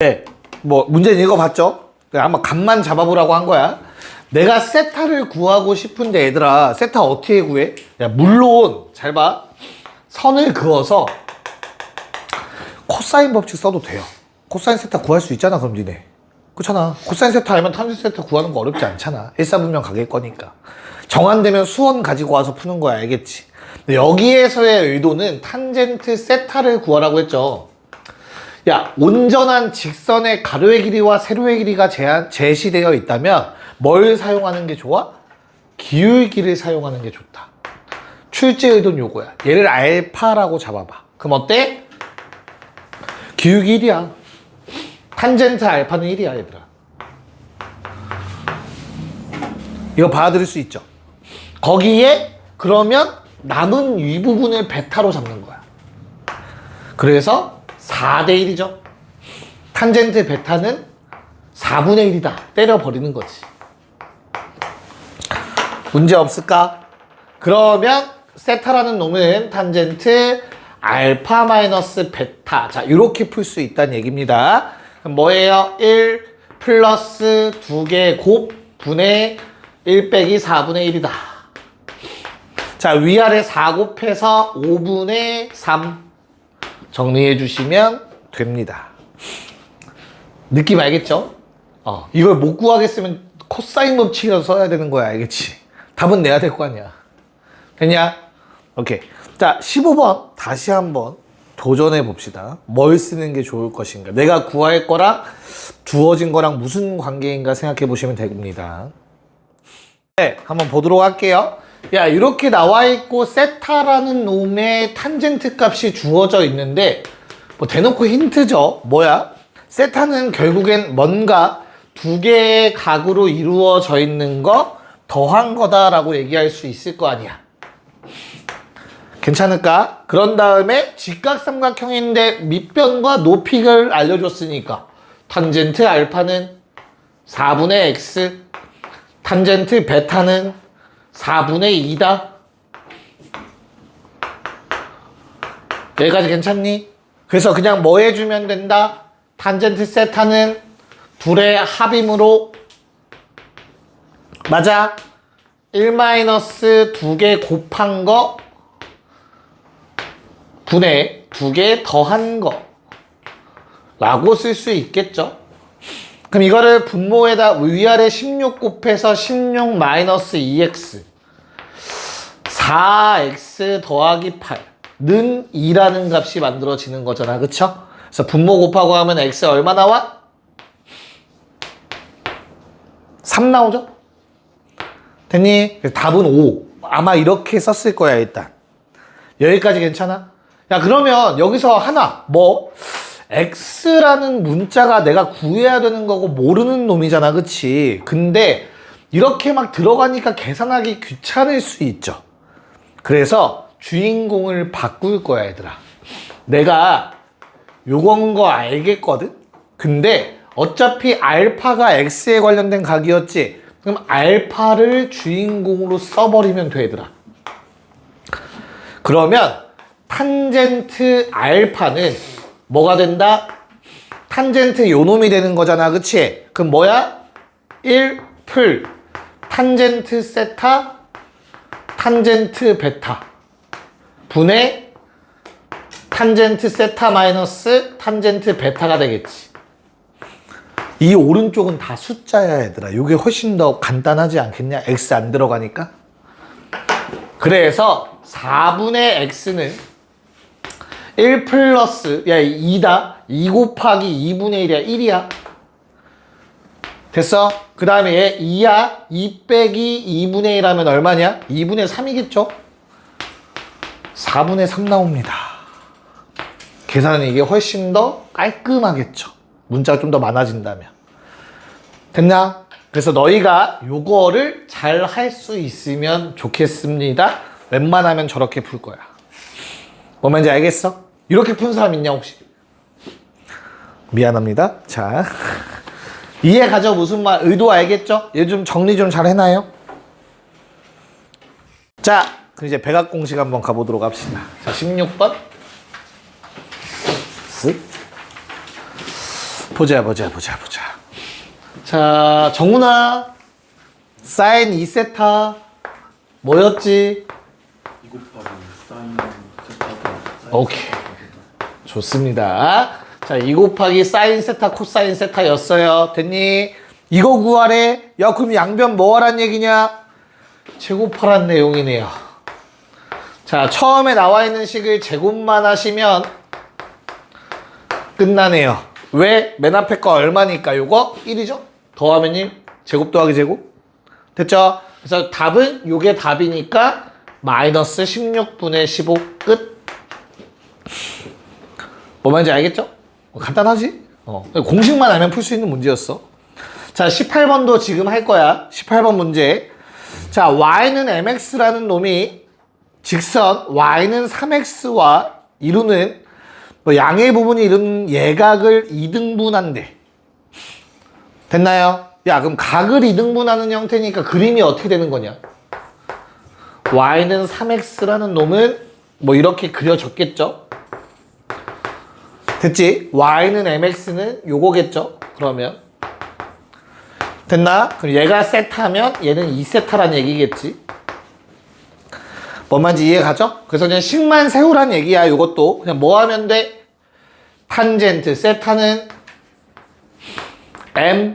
네, 뭐 문제는 읽어봤죠? 한번 감만 잡아보라고 한 거야. 내가 세타를 구하고 싶은데 얘들아, 세타 어떻게 구해? 야, 물론 잘 봐. 선을 그어서 코사인 법칙 써도 돼요. 코사인 세타 구할 수 있잖아, 그럼 니네. 그렇잖아. 코사인 세타 알면 탄젠트 세타 구하는 거 어렵지 않잖아. 일사분명 가길 거니까. 정한되면 수원 가지고 와서 푸는 거야, 알겠지? 근데 여기에서의 의도는 탄젠트 세타를 구하라고 했죠. 야, 온전한 직선의 가로의 길이와 세로의 길이가 제시되어 있다면 뭘 사용하는 게 좋아? 기울기를 사용하는 게 좋다. 출제 의도는 요거야. 얘를 알파라고 잡아봐. 그럼 어때? 기울기 1이야. 탄젠트 알파는 1이야, 얘들아. 이거 받아들일 수 있죠? 거기에 그러면 남은 이 부분을 베타로 잡는 거야. 그래서 4대 1이죠. 탄젠트 베타는 4분의 1이다. 때려버리는 거지. 문제 없을까? 그러면 세타라는 놈은 탄젠트 알파 마이너스 베타. 자, 이렇게 풀 수 있다는 얘기입니다. 그럼 뭐예요? 1 플러스 2개 곱분의 1 빼기 4분의 1이다. 자, 위아래 4 곱해서 5분의 3 정리해 주시면 됩니다. 느낌 알겠죠? 이걸 못 구하겠으면 코사인 법칙이라도 써야 되는 거야, 알겠지? 답은 내야 될 거 아니야. 됐냐? 오케이. 자, 15번 다시 한번 도전해 봅시다. 뭘 쓰는 게 좋을 것인가? 내가 구할 거랑 주어진 거랑 무슨 관계인가 생각해 보시면 됩니다. 네, 한번 보도록 할게요. 야, 이렇게 나와 있고 세타라는 놈의 탄젠트 값이 주어져 있는데 뭐 대놓고 힌트죠. 뭐야? 세타는 결국엔 뭔가 두 개의 각으로 이루어져 있는 거 더한 거다라고 얘기할 수 있을 거 아니야. 괜찮을까? 그런 다음에 직각삼각형인데 밑변과 높이를 알려줬으니까 탄젠트 알파는 4분의 x, 탄젠트 베타는 4분의 2다. 여기까지 괜찮니? 그래서 그냥 뭐 해주면 된다? 탄젠트 세타는 둘의 합이므로 맞아? 1-2개 곱한 거 분의 2개 더한 거 라고 쓸 수 있겠죠? 그럼 이거를 분모에다 위아래 16 곱해서 16 마이너스 2x 4x 더하기 8는 2라는 값이 만들어지는 거잖아. 그쵸? 그래서 분모 곱하고 하면 x 얼마 나와? 3 나오죠? 됐니? 답은 5. 아마 이렇게 썼을 거야, 일단. 여기까지 괜찮아? 야, 그러면 여기서 하나, 뭐, x라는 문자가 내가 구해야 되는 거고 모르는 놈이잖아, 그치? 근데 이렇게 막 들어가니까 계산하기 귀찮을 수 있죠. 그래서 주인공을 바꿀 거야, 얘들아. 내가 요건 거 알겠거든? 근데 어차피 알파가 x에 관련된 각이었지? 그럼 알파를 주인공으로 써버리면 돼, 얘들아. 그러면 탄젠트 알파는 뭐가 된다? 탄젠트 요놈이 되는 거잖아, 그치? 그럼 뭐야? 1풀 탄젠트 세타 탄젠트 베타 분의 탄젠트 세타 마이너스 탄젠트 베타가 되겠지. 이 오른쪽은 다 숫자야, 얘들아. 이게 훨씬 더 간단하지 않겠냐? x 안 들어가니까. 그래서 4분의 x는 1 플러스, 야, 2다. 2 곱하기 2분의 1이야. 1이야. 됐어? 그 다음에 얘 2야. 2 빼기 2분의 1 하면 얼마냐? 2분의 3이겠죠? 4분의 3 나옵니다. 계산은 이게 훨씬 더 깔끔하겠죠. 문자가 좀 더 많아진다면. 됐나? 그래서 너희가 요거를 잘 할 수 있으면 좋겠습니다. 웬만하면 저렇게 풀 거야. 뭔 말인지 알겠어? 이렇게 푼 사람 있냐 혹시? 미안합니다. 자, 이해 가죠? 무슨 말 의도 알겠죠? 얘 좀 정리 좀 잘 해놔요. 자, 그럼 이제 백악 공식 한번 가보도록 합시다. 자, 16번 쓱 보자. 자, 정훈아. 사인 2세타. 뭐였지? 2 곱하기 사인 세타가 오케이. 좋습니다. 자, 2 곱하기 사인 세타, 코사인 세타였어요. 됐니? 이거 구하래. 야, 그럼 양변 뭐 하란 얘기냐? 제곱하란 내용이네요. 자, 처음에 나와 있는 식을 제곱만 하시면 끝나네요. 왜? 맨 앞에 거 얼마니까? 요거 1이죠? 더하면 1, 제곱 더하기 제곱. 됐죠? 그래서 답은 요게 답이니까 마이너스 16분의 15 끝. 뭐 말인지 알겠죠? 간단하지? 공식만 알면 풀 수 있는 문제였어. 자, 18번도 지금 할 거야. 18번 문제. 자, y는 mx라는 놈이 직선 y는 3x와 이루는 양의 부분이 이루는 예각을 2등분한대. 됐나요? 야, 그럼 각을 2등분하는 형태니까 그림이 어떻게 되는 거냐? y는 3x라는 놈은 뭐 이렇게 그려졌겠죠? 됐지? y는 mx는 요거겠죠? 그러면 됐나? 그럼 얘가 세타면 얘는 2세타란 얘기겠지? 뭔 말인지 이해 가죠? 그래서 그냥 식만 세우란 얘기야. 요것도 그냥 뭐 하면 돼? 탄젠트 세타는 m,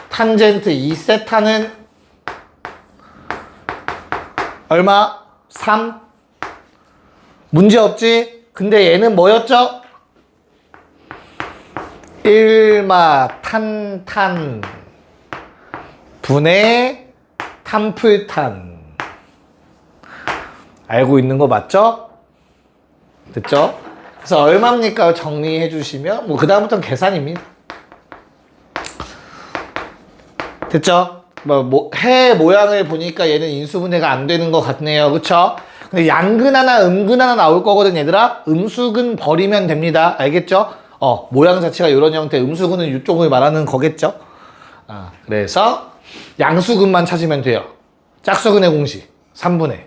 탄젠트 2세타는 얼마? 3. 문제 없지? 근데 얘는 뭐였죠? 1마 탄탄 분의 탄풀탄. 알고 있는 거 맞죠? 됐죠? 그래서 얼마입니까? 정리해 주시면 뭐 그 다음부터는 계산입니다. 됐죠? 해 모양을 보니까 얘는 인수분해가 안 되는 것 같네요. 그쵸? 근데 양근 하나 음근 하나 나올 거거든 얘들아. 음수근 버리면 됩니다. 알겠죠? 모양 자체가 이런 형태. 음수근은 이쪽을 말하는 거겠죠? 그래서 양수근만 찾으면 돼요. 짝수근의 공식 3분의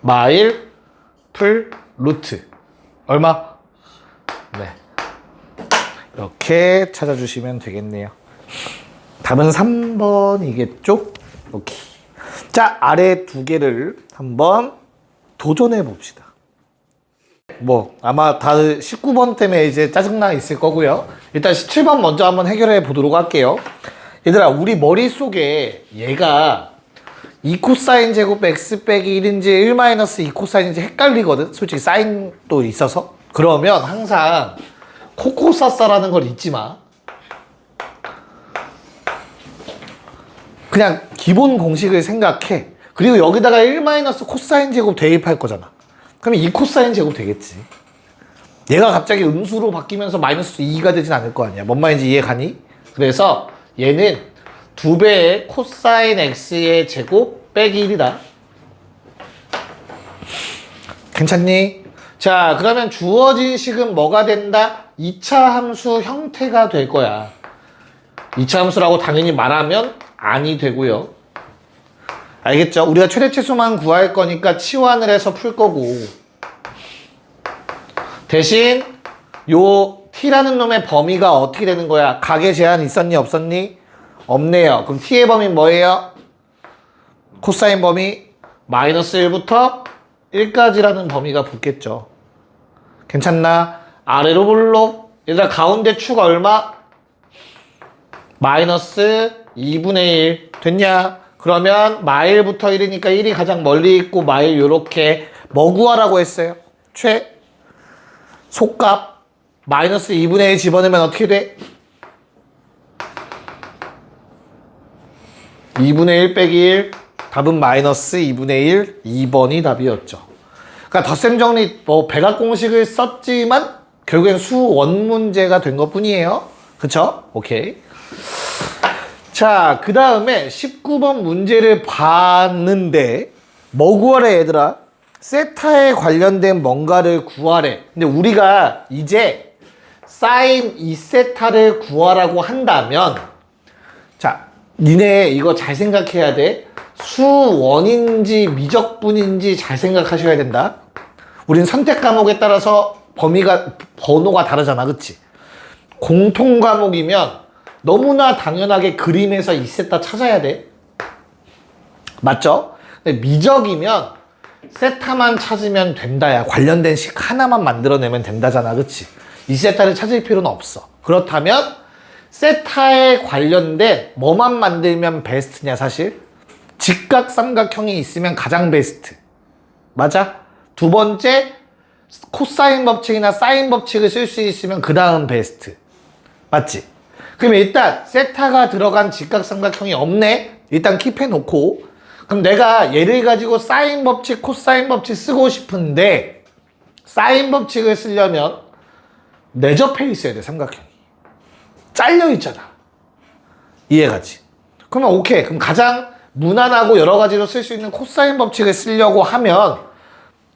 마일 풀 루트 얼마? 네, 이렇게 찾아주시면 되겠네요. 답은 3번이겠죠? 오케이. 자, 아래 두 개를 한번 도전해 봅시다. 뭐 아마 다들 19번 때문에 이제 짜증나 있을 거고요. 일단 17번 먼저 한번 해결해 보도록 할게요. 얘들아, 우리 머릿속에 얘가 2코사인 제곱 x 빼기 1인지 1 마이너스 2코사인인지 헷갈리거든. 솔직히 사인도 있어서. 그러면 항상 코코사사라는 걸 잊지 마. 그냥 기본 공식을 생각해. 그리고 여기다가 1 마이너스 코사인 제곱 대입할 거잖아. 그러면 2 코사인 제곱 되겠지. 얘가 갑자기 음수로 바뀌면서 마이너스 2가 되진 않을 거 아니야. 뭔 말인지 이해 가니? 그래서 얘는 2배의 코사인 x의 제곱 빼기 1이다. 괜찮니? 자, 그러면 주어진 식은 뭐가 된다? 2차 함수 형태가 될 거야. 2차 함수라고 당연히 말하면 아니 되고요. 알겠죠? 우리가 최대치수만 구할 거니까 치환을 해서 풀 거고, 대신 요 t라는 놈의 범위가 어떻게 되는 거야? 각의 제한 있었니 없었니? 없네요. 그럼 t의 범위 뭐예요? 코사인 범위 마이너스 1부터 1까지라는 범위가 붙겠죠. 괜찮나? 아래로 볼록. 얘들아, 가운데 축 얼마? 마이너스 2분의 1 됐냐? 그러면 마일부터 1이니까 1이 가장 멀리 있고 마일 요렇게 뭐 구하라고 했어요? 속값 마이너스 2분의 1 집어넣으면 어떻게 돼? 2분의 1 빼기 1 답은 마이너스 2분의 1 2번이 답이었죠. 그러니까 덧셈 정리 백악 공식을 썼지만 결국엔 수원 문제가 된 것 뿐이에요. 그쵸? 오케이. 자, 그 다음에 19번 문제를 봤는데 뭐 구하래 얘들아? 세타에 관련된 뭔가를 구하래. 근데 우리가 이제 사인 2세타를 구하라고 한다면, 자, 니네 이거 잘 생각해야 돼. 수원인지 미적분인지 잘 생각하셔야 된다. 우린 선택 과목에 따라서 번호가 다르잖아. 그치? 공통 과목이면 너무나 당연하게 그림에서 이세타 찾아야 돼. 맞죠? 근데 미적이면 세타만 찾으면 된다야. 관련된 식 하나만 만들어내면 된다잖아. 그치? 이세타를 찾을 필요는 없어. 그렇다면 세타에 관련된 뭐만 만들면 베스트냐 사실? 직각삼각형이 있으면 가장 베스트. 맞아? 두 번째, 코사인 법칙이나 사인 법칙을 쓸 수 있으면 그 다음 베스트. 맞지? 그럼 일단 세타가 들어간 직각삼각형이 없네? 일단 킵해놓고, 그럼 내가 얘를 가지고 사인 법칙, 코사인 법칙 쓰고 싶은데 사인 법칙을 쓰려면 내접해 있어야 돼. 삼각형이 잘려 있잖아. 이해가지? 그러면 오케이. 그럼 가장 무난하고 여러 가지로 쓸 수 있는 코사인 법칙을 쓰려고 하면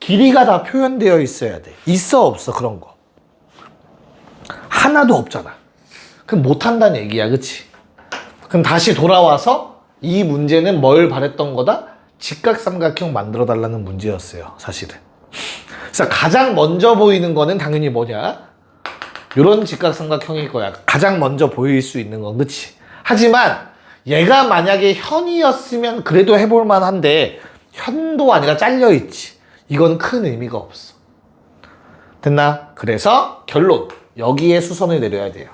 길이가 다 표현되어 있어야 돼. 있어 없어 그런 거? 하나도 없잖아. 그럼 못한다는 얘기야. 그치? 그럼 다시 돌아와서 이 문제는 뭘 바랬던 거다? 직각삼각형 만들어 달라는 문제였어요. 사실은. 그래서 가장 먼저 보이는 거는 당연히 뭐냐? 요런 직각삼각형일 거야. 가장 먼저 보일 수 있는 건. 그치? 하지만 얘가 만약에 현이었으면 그래도 해볼 만한데 현도 아니라 잘려있지. 이건 큰 의미가 없어. 됐나? 그래서 결론. 여기에 수선을 내려야 돼요.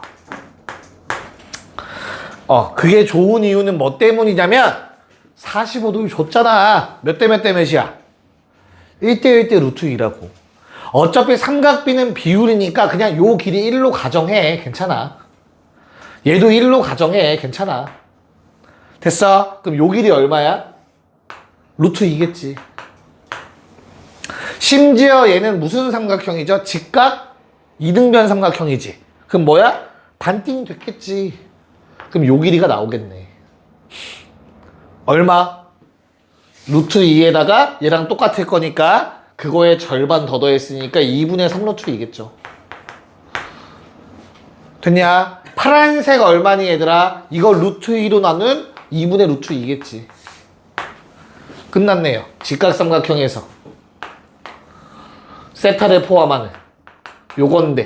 그게 좋은 이유는 뭐 때문이냐면 45도 줬잖아. 몇 대 몇 대 몇이야? 1대 1대 루트 2라고. 어차피 삼각비는 비율이니까 그냥 요 길이 1로 가정해. 괜찮아. 얘도 1로 가정해. 괜찮아. 됐어? 그럼 요 길이 얼마야? 루트 2겠지. 심지어 얘는 무슨 삼각형이죠? 직각 이등변 삼각형이지. 그럼 뭐야? 반띵 됐겠지. 그럼 요 길이가 나오겠네. 얼마? 루트 2에다가 얘랑 똑같을 거니까 그거에 절반 더 더했으니까 2분의 3 루트 2겠죠. 됐냐? 파란색 얼마니 얘들아? 이거 루트 2로 나눈 2분의 루트 2겠지. 끝났네요. 직각삼각형에서 세타를 포함하는 요건데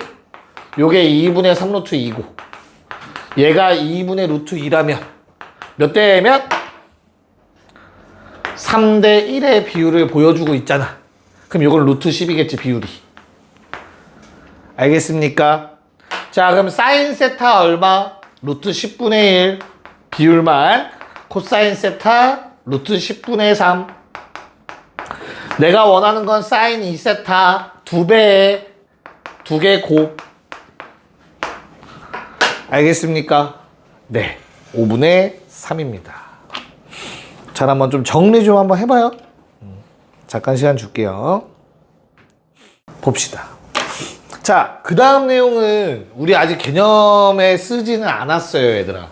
요게 2분의 3 루트 2고 얘가 2분의 루트 2라면 몇 대면? 3대 1의 비율을 보여주고 있잖아. 그럼 요건 루트 10이겠지 비율이. 알겠습니까? 자 그럼 사인 세타 얼마? 루트 10분의 1 비율만. 코사인 세타 루트 10분의 3. 내가 원하는 건 사인 2세타 2배에 2개 곱. 알겠습니까? 네. 5분의 3입니다. 잘 한번 좀 정리 좀 한번 해봐요. 잠깐 시간 줄게요. 봅시다. 자, 그 다음 내용은 우리 아직 개념에 쓰지는 않았어요, 얘들아.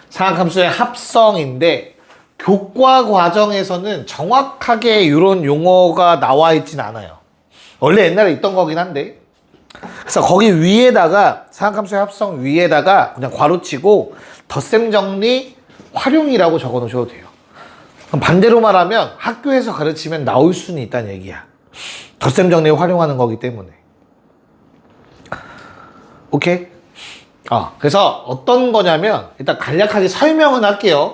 상학함수의 합성인데 교과 과정에서는 정확하게 이런 용어가 나와 있진 않아요. 원래 옛날에 있던 거긴 한데. 그래서 거기 위에다가 상학함수의 합성 위에다가 그냥 괄호치고 덧셈 정리 활용이라고 적어 놓으셔도 돼요. 그럼 반대로 말하면 학교에서 가르치면 나올 수는 있다는 얘기야. 덧셈 정리를 활용하는 거기 때문에. 오케이? 그래서 어떤 거냐면 일단 간략하게 설명은 할게요.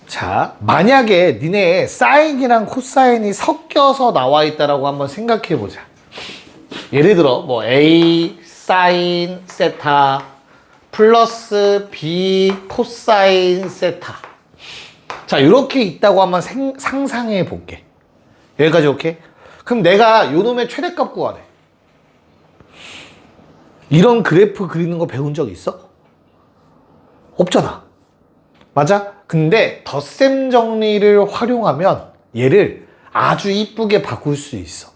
자, 만약에 니네 사인이랑 코사인이 섞여서 나와 있다라고 한번 생각해 보자. 예를 들어 뭐 A 사인 세타 플러스 B 코사인 세타. 자, 이렇게 있다고 한번 상상해 볼게. 여기까지 오케이? 그럼 내가 요 놈의 최대값 구하래. 이런 그래프 그리는 거 배운 적 있어? 없잖아. 맞아? 근데 덧셈 정리를 활용하면 얘를 아주 이쁘게 바꿀 수 있어.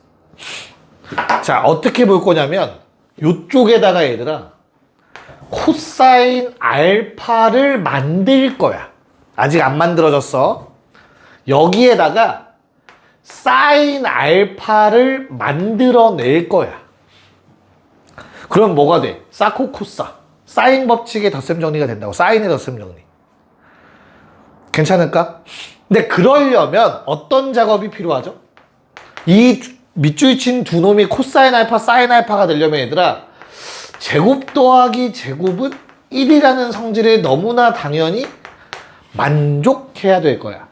자, 어떻게 볼 거냐면 요쪽에다가 얘들아 코사인 알파를 만들 거야. 아직 안 만들어졌어. 여기에다가 사인 알파를 만들어낼 거야. 그럼 뭐가 돼? 사코코사. 사인 법칙의 덧셈 정리가 된다고. 사인의 덧셈 정리. 괜찮을까? 근데 그러려면 어떤 작업이 필요하죠? 이 밑줄 친 두 놈이 코사인 알파, 사인 알파가 되려면 얘들아, 제곱 더하기 제곱은 1이라는 성질을 너무나 당연히 만족해야 될 거야.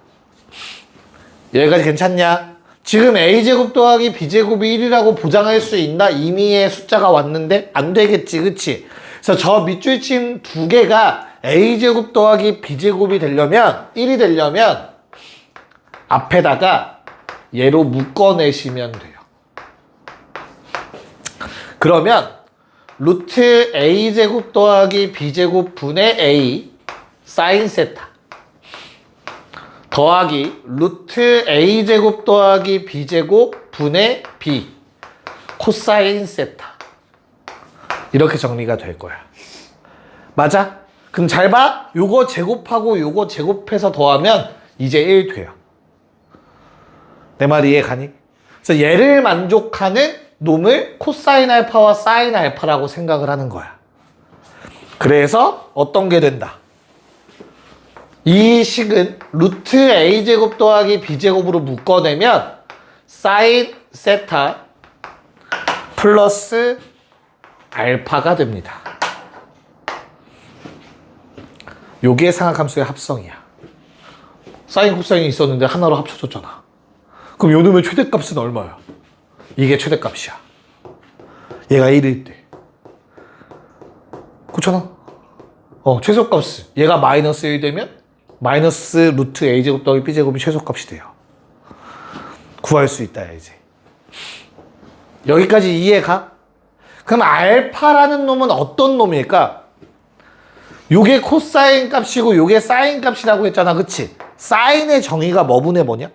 여기까지 괜찮냐? 지금 a제곱 더하기 b제곱이 1이라고 보장할 수 있나? 임의의 숫자가 왔는데 안 되겠지, 그치? 그래서 저 밑줄 친 두 개가 a제곱 더하기 b제곱이 되려면 1이 되려면 앞에다가 얘로 묶어내시면 돼요. 그러면 루트 a제곱 더하기 b제곱 분의 a 사인 세타 더하기 루트 a제곱 더하기 b제곱 분의 b 코사인 세타 이렇게 정리가 될 거야. 맞아? 그럼 잘 봐. 요거 제곱하고 요거 제곱해서 더하면 이제 1 돼요. 내 말 이해 가니? 그래서 얘를 만족하는 놈을 코사인 알파와 사인 알파라고 생각을 하는 거야. 그래서 어떤 게 된다? 이 식은 루트 a제곱 더하기 b제곱으로 묶어내면 사인 세타 플러스 알파가 됩니다. 요게 상하함수의 합성이야. 사인 코사인이 있었는데 하나로 합쳐졌잖아. 그럼 요 놈의 최대값은 얼마야? 이게 최대값이야. 얘가 1일 때. 그렇잖아. 최소값은 얘가 마이너스 1 되면 마이너스 루트 a제곱 더하기 b제곱이 최소값이 돼요. 구할 수 있다, 이제. 여기까지 이해가? 그럼 알파라는 놈은 어떤 놈일까? 요게 코사인 값이고 요게 사인 값이라고 했잖아, 그치? 사인의 정의가 뭐분의 뭐냐?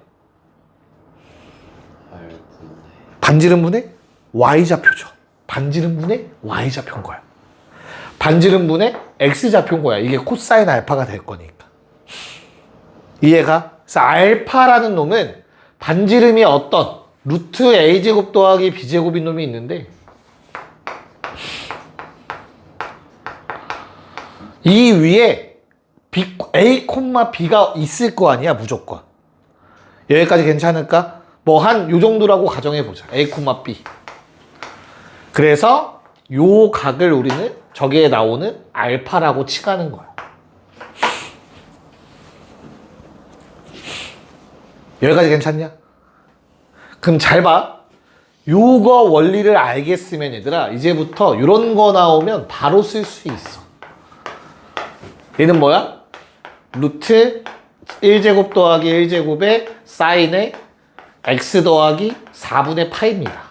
반지름분의 y좌표죠. 반지름분의 y좌표인 거야. 반지름분의 x좌표인 거야. 이게 코사인 알파가 될 거니까. 이해가? 그래서 알파라는 놈은 반지름이 어떤 루트 a제곱 더하기 b제곱인 놈이 있는데 이 위에 a, b가 있을 거 아니야, 무조건. 여기까지 괜찮을까? 뭐 한 요 정도라고 가정해보자. a, b. 그래서 요 각을 우리는 저기에 나오는 알파라고 칭하는 거야. 여기까지 괜찮냐? 그럼 잘 봐. 요거 원리를 알겠으면 얘들아, 이제부터 요런 거 나오면 바로 쓸 수 있어. 얘는 뭐야? 루트 1제곱 더하기 1제곱의 사인의 x 더하기 4분의 파입니다.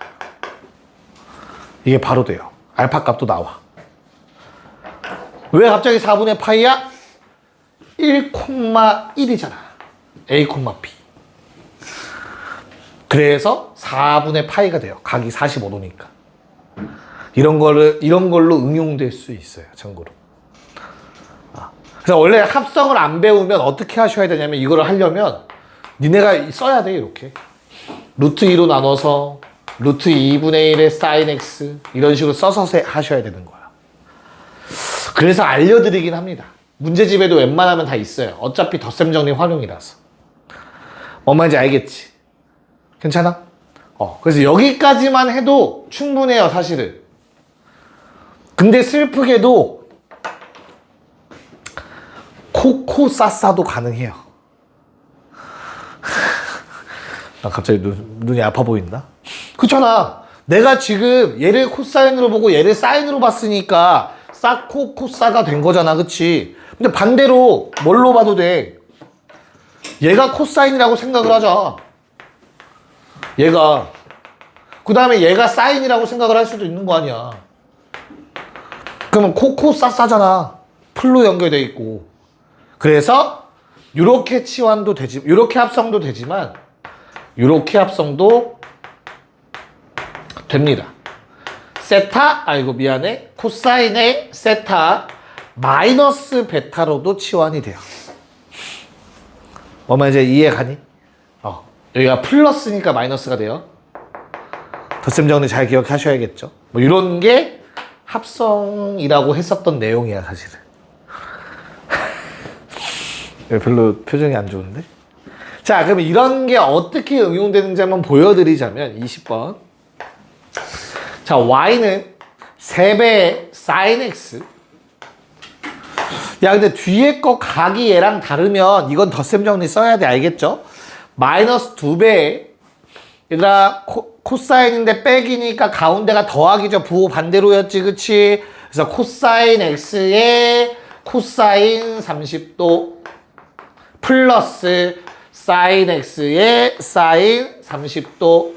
이게 바로 돼요. 알파 값도 나와. 왜 갑자기 4분의 파이야? 1,1이잖아. a, b. 그래서 4분의 파이가 돼요. 각이 45도니까. 이런 걸로 응용될 수 있어요, 참고로. 그래서 원래 합성을 안 배우면 어떻게 하셔야 되냐면 이거를 하려면 니네가 써야 돼, 이렇게. 루트 2로 나눠서 루트 2분의 1의 사인 x 이런 식으로 써서 하셔야 되는 거야. 그래서 알려드리긴 합니다. 문제집에도 웬만하면 다 있어요. 어차피 덧셈 정리 활용이라서. 뭔 말인지 알겠지? 괜찮아? 그래서 여기까지만 해도 충분해요, 사실은. 근데 슬프게도 코코싸싸도 가능해요. 나 갑자기 눈이 아파 보인다? 그렇잖아. 내가 지금 얘를 코사인으로 보고 얘를 사인으로 봤으니까 코싸가 된 거잖아, 그치? 근데 반대로 뭘로 봐도 돼? 얘가 코사인이라고 생각을 하자. 얘가. 그 다음에 얘가 사인이라고 생각을 할 수도 있는 거 아니야. 그러면 코싸싸잖아. 풀로 연결돼 있고. 그래서 요렇게 치환도 되지, 요렇게 합성도 되지만 요렇게 합성도 됩니다. 코사인의 세타 마이너스 베타로도 치환이 돼요. 뭐만 이제 이해 가니? 여기가 플러스니까 마이너스가 돼요. 덧셈 정리 잘 기억하셔야겠죠. 뭐 이런 게 합성이라고 했었던 내용이야, 사실은. 별로 표정이 안 좋은데? 자, 그럼 이런 게 어떻게 응용되는지 한번 보여드리자면 20번. 자, y는 3배의 sin x. 야, 근데 뒤에 거 각이 얘랑 다르면 이건 덧셈 정리 써야 돼. 알겠죠? 마이너스 2배. 얘들아, 코사인인데 빼기니까 가운데가 더하기죠. 부호 반대로였지, 그치? 그래서 코사인 x에 코사인 30도 플러스 사인 x에 사인 30도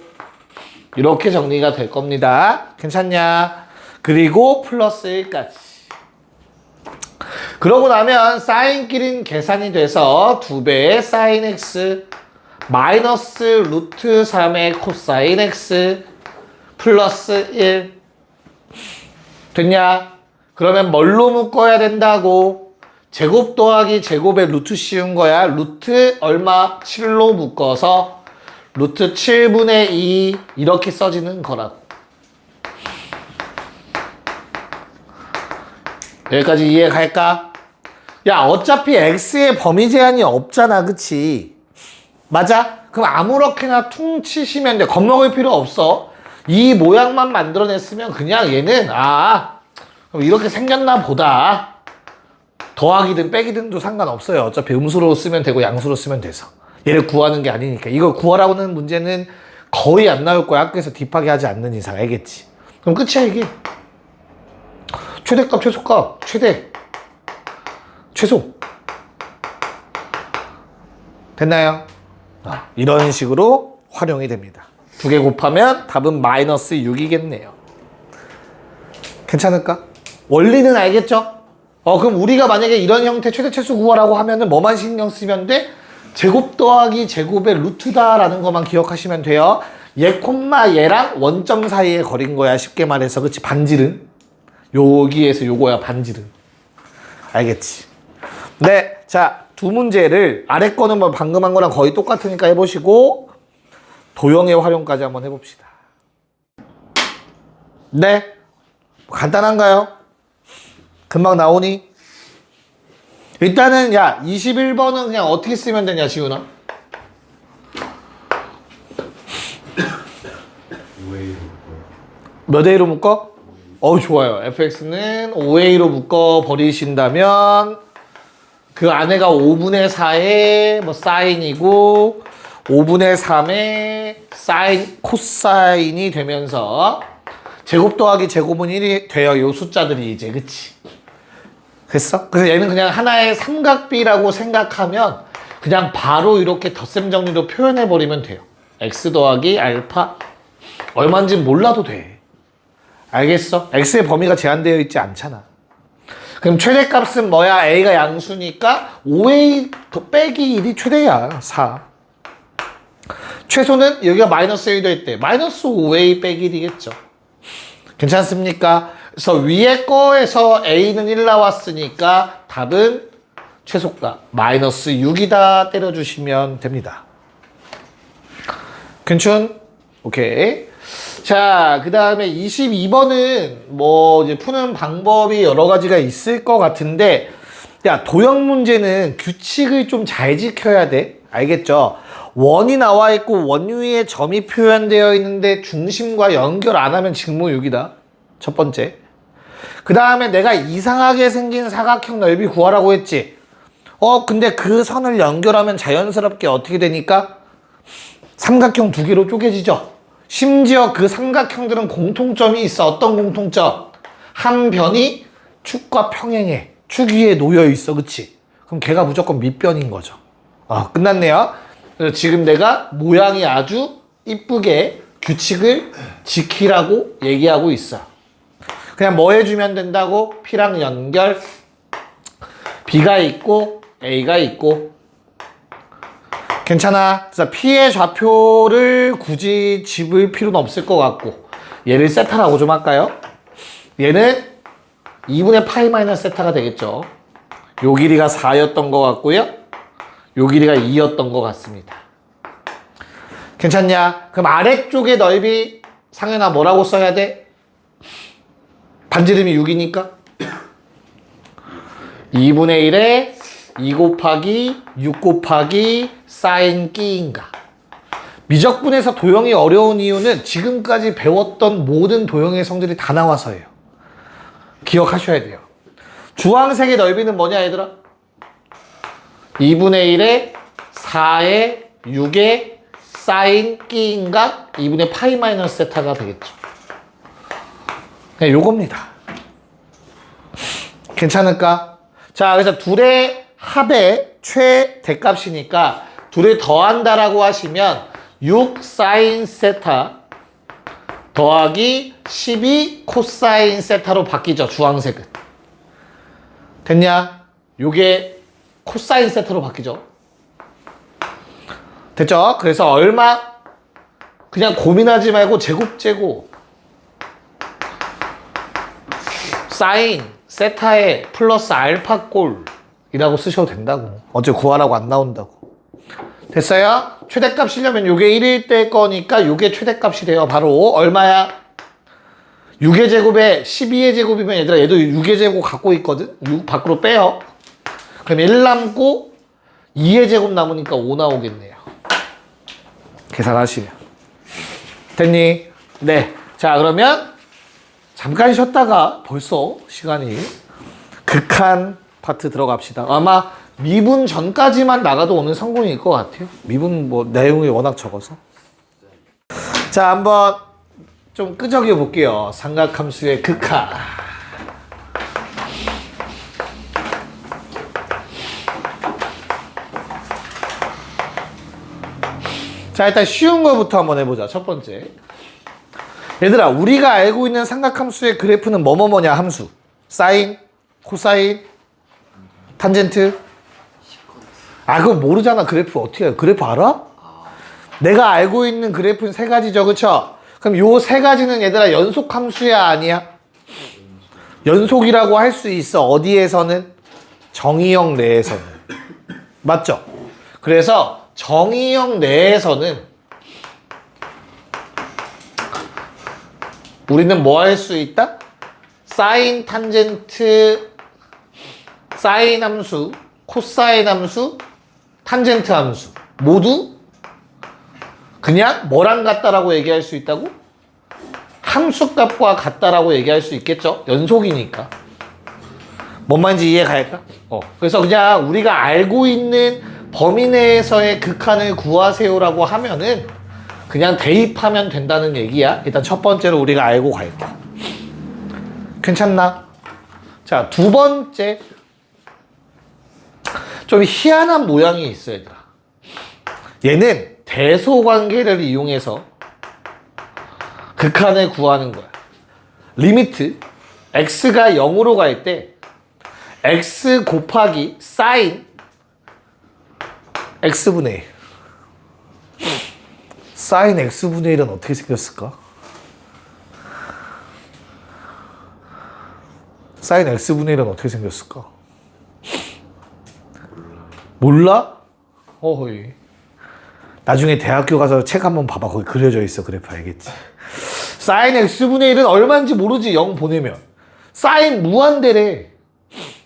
이렇게 정리가 될 겁니다. 괜찮냐? 그리고 플러스 1까지. 그러고 나면 사인끼리는 계산이 돼서 2배의 사인 x 마이너스 루트 3의 코사인 x 플러스 1 됐냐? 그러면 뭘로 묶어야 된다고? 제곱 더하기 제곱의 루트 씌운 거야. 루트 얼마? 7로 묶어서 루트 7분의 2 이렇게 써지는 거라고. 여기까지 이해 갈까? 야, 어차피 x의 범위 제한이 없잖아, 그치? 맞아? 그럼 아무렇게나 퉁치시면 돼. 겁먹을 필요 없어. 이 모양만 만들어냈으면 그냥 얘는 그럼 이렇게 생겼나 보다. 더하기든 빼기든도 상관없어요. 어차피 음수로 쓰면 되고 양수로 쓰면 돼서. 얘를 구하는 게 아니니까. 이걸 구하라고 하는 문제는 거의 안 나올 거야. 학교에서 딥하게 하지 않는 이상. 알겠지? 그럼 끝이야, 이게. 최대값, 최소값, 최소. 됐나요? 이런 식으로 활용이 됩니다. 2개 곱하면 답은 마이너스 6이겠네요. 괜찮을까? 원리는 알겠죠? 그럼 우리가 만약에 이런 형태 최대 최소 구하라고 하면은 뭐만 신경 쓰면 돼? 제곱 더하기 제곱의 루트다라는 것만 기억하시면 돼요. 얘 콤마 얘랑 원점 사이의 거리인 거야. 쉽게 말해서. 그치? 반지름. 여기에서 요거야, 반지름. 알겠지? 네. 자, 두 문제를 아래 거는 뭐 방금 한 거랑 거의 똑같으니까 해보시고 도형의 활용까지 한번 해봅시다. 네. 간단한가요? 금방 나오니? 일단은 야 21번은 그냥 어떻게 쓰면 되냐 지훈아? 5A로 몇 A로 묶어? 좋아요. fx는 5A로 묶어 버리신다면 그 안에가 5분의 4의 뭐 사인이고 5분의 3의 사인 코사인이 되면서 제곱 더하기 제곱은 1이 돼요. 요 숫자들이 이제. 그치? 됐어? 그래서 얘는 그냥 하나의 삼각비라고 생각하면 그냥 바로 이렇게 덧셈 정리로 표현해버리면 돼요. x 더하기 알파 얼마인지 몰라도 돼. 알겠어? x의 범위가 제한되어 있지 않잖아. 그럼 최대값은 뭐야? a가 양수니까 5a 빼기 1이 최대야. 4. 최소는 여기가 마이너스 1도 있대. 마이너스 5a 빼기 1이겠죠. 괜찮습니까? 그래서 위에 거에서 a는 1 나왔으니까 답은 최소값 마이너스 6이다 때려주시면 됩니다. 괜춘? 오케이. 자, 그 다음에 22번은 뭐 이제 푸는 방법이 여러 가지가 있을 것 같은데, 야, 도형 문제는 규칙을 좀 잘 지켜야 돼. 알겠죠? 원이 나와 있고 원 위에 점이 표현되어 있는데 중심과 연결 안 하면 직무 6이다. 첫 번째. 그 다음에 내가 이상하게 생긴 사각형 넓이 구하라고 했지. 근데 그 선을 연결하면 자연스럽게 어떻게 되니까? 삼각형 두 개로 쪼개지죠. 심지어 그 삼각형들은 공통점이 있어. 어떤 공통점? 한 변이 축과 평행해. 축 위에 놓여 있어. 그치? 그럼 걔가 무조건 밑변인 거죠. 끝났네요. 그래서 지금 내가 모양이 아주 이쁘게 규칙을 지키라고 얘기하고 있어. 그냥 뭐 해주면 된다고? P랑 연결. B가 있고 A가 있고. 괜찮아. 그래서 P의 좌표를 굳이 집을 필요는 없을 것 같고, 얘를 세타라고 좀 할까요? 얘는 2분의 파이 마이너스 세타가 되겠죠. 요 길이가 4였던 것 같고요. 요 길이가 2였던 것 같습니다. 괜찮냐? 그럼 아래쪽의 넓이 상현아 뭐라고 써야 돼? 반지름이 6이니까 2분의 1에 2 곱하기 6 곱하기 사인 끼인가. 미적분에서 도형이 어려운 이유는 지금까지 배웠던 모든 도형의 성질이 다 나와서예요. 기억하셔야 돼요. 주황색의 넓이는 뭐냐 얘들아? 2분의 1에 4에 6에 사인 끼인가 2분의 파이 마이너스 세타가 되겠죠. 네, 요겁니다. 괜찮을까? 자, 그래서 둘의 합의 최대값이니까 둘을 더한다라고 하시면 6 사인 세타 더하기 12 코사인 세타로 바뀌죠. 주황색은. 됐냐? 요게 코사인 세타로 바뀌죠. 됐죠? 그래서 얼마? 그냥 고민하지 말고 제곱 사인 세타에 플러스 알파 꼴이라고 쓰셔도 된다고. 어차피 구하라고 안 나온다고. 됐어요? 최대값 쓰려면 요게 1일 때 거니까 요게 최대값이 돼요. 바로 얼마야? 6의 제곱에 12의 제곱이면 얘들아 얘도 6의 제곱 갖고 있거든? 6 밖으로 빼요. 그럼 1 남고 2의 제곱 남으니까 5 나오겠네요. 계산하시면. 됐니? 네. 자, 그러면 잠깐 쉬었다가 벌써 시간이 극한 파트 들어갑시다. 아마 미분 전까지만 나가도 오늘 성공일 것 같아요. 미분 뭐 내용이 워낙 적어서. 자, 한번 좀 끄적여 볼게요. 삼각함수의 극한. 자, 일단 쉬운 거부터 한번 해보자. 첫 번째. 얘들아, 우리가 알고 있는 삼각함수의 그래프는 뭐뭐뭐냐 함수. 사인, 코사인, 탄젠트. 아, 그거 모르잖아. 그래프 어떻게 해? 그래프 알아? 내가 알고 있는 그래프는 세 가지죠. 그쵸? 그럼 요 세 가지는 얘들아 연속함수야 아니야? 연속이라고 할 수 있어. 어디에서는? 정의형 내에서는. 맞죠? 그래서 정의형 내에서는 우리는 뭐 할 수 있다? 사인 탄젠트, 사인 함수, 코사인 함수, 탄젠트 함수 모두 그냥 뭐랑 같다라고 얘기할 수 있다고? 함수값과 같다라고 얘기할 수 있겠죠? 연속이니까. 뭔 말인지 이해 갈까? 그래서 그냥 우리가 알고 있는 범위 내에서의 극한을 구하세요라고 하면은 그냥 대입하면 된다는 얘기야. 일단 첫 번째로 우리가 알고 갈게. 괜찮나? 자, 두 번째. 좀 희한한 모양이 있어, 얘들아. 얘는 대소관계를 이용해서 극한을 구하는 거야. 리미트 x가 0으로 갈 때 x 곱하기 사인 x분의 1. 사인 x분의 1은 어떻게 생겼을까? 사인 x분의 1은 어떻게 생겼을까? 몰라? 어허이. 나중에 대학교 가서 책 한번 봐봐. 거기 그려져 있어. 그래프 알겠지? 사인 x분의 1은 얼마인지 모르지. 0 보내면. 사인 무한대래.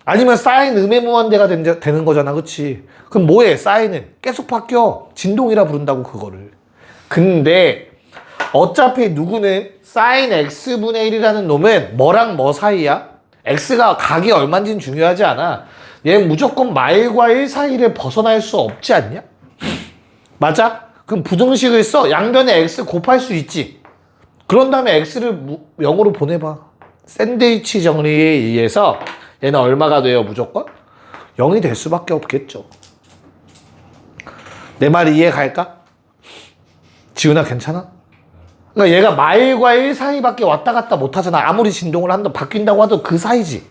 아니면 사인 음의 무한대가 되는 거잖아. 그치? 그럼 뭐해? 사인은 계속 바뀌어. 진동이라 부른다고 그거를. 근데 어차피 누구는 사인 x분의 1이라는 놈은 뭐랑 뭐 사이야? x가 각이 얼마인지는 중요하지 않아. 얘는 무조건 마일과 1 사이를 벗어날 수 없지 않냐? 맞아? 그럼 부등식을 써. 양변에 x 곱할 수 있지. 그런 다음에 x를 0으로 보내봐. 샌드위치 정리에 의해서 얘는 얼마가 돼요? 무조건? 0이 될 수밖에 없겠죠. 내 말이 이해 갈까? 지훈아 괜찮아? 그러니까 얘가 마일과 1 사이밖에 왔다 갔다 못 하잖아. 아무리 진동을 한다 바뀐다고 하도 그 사이지.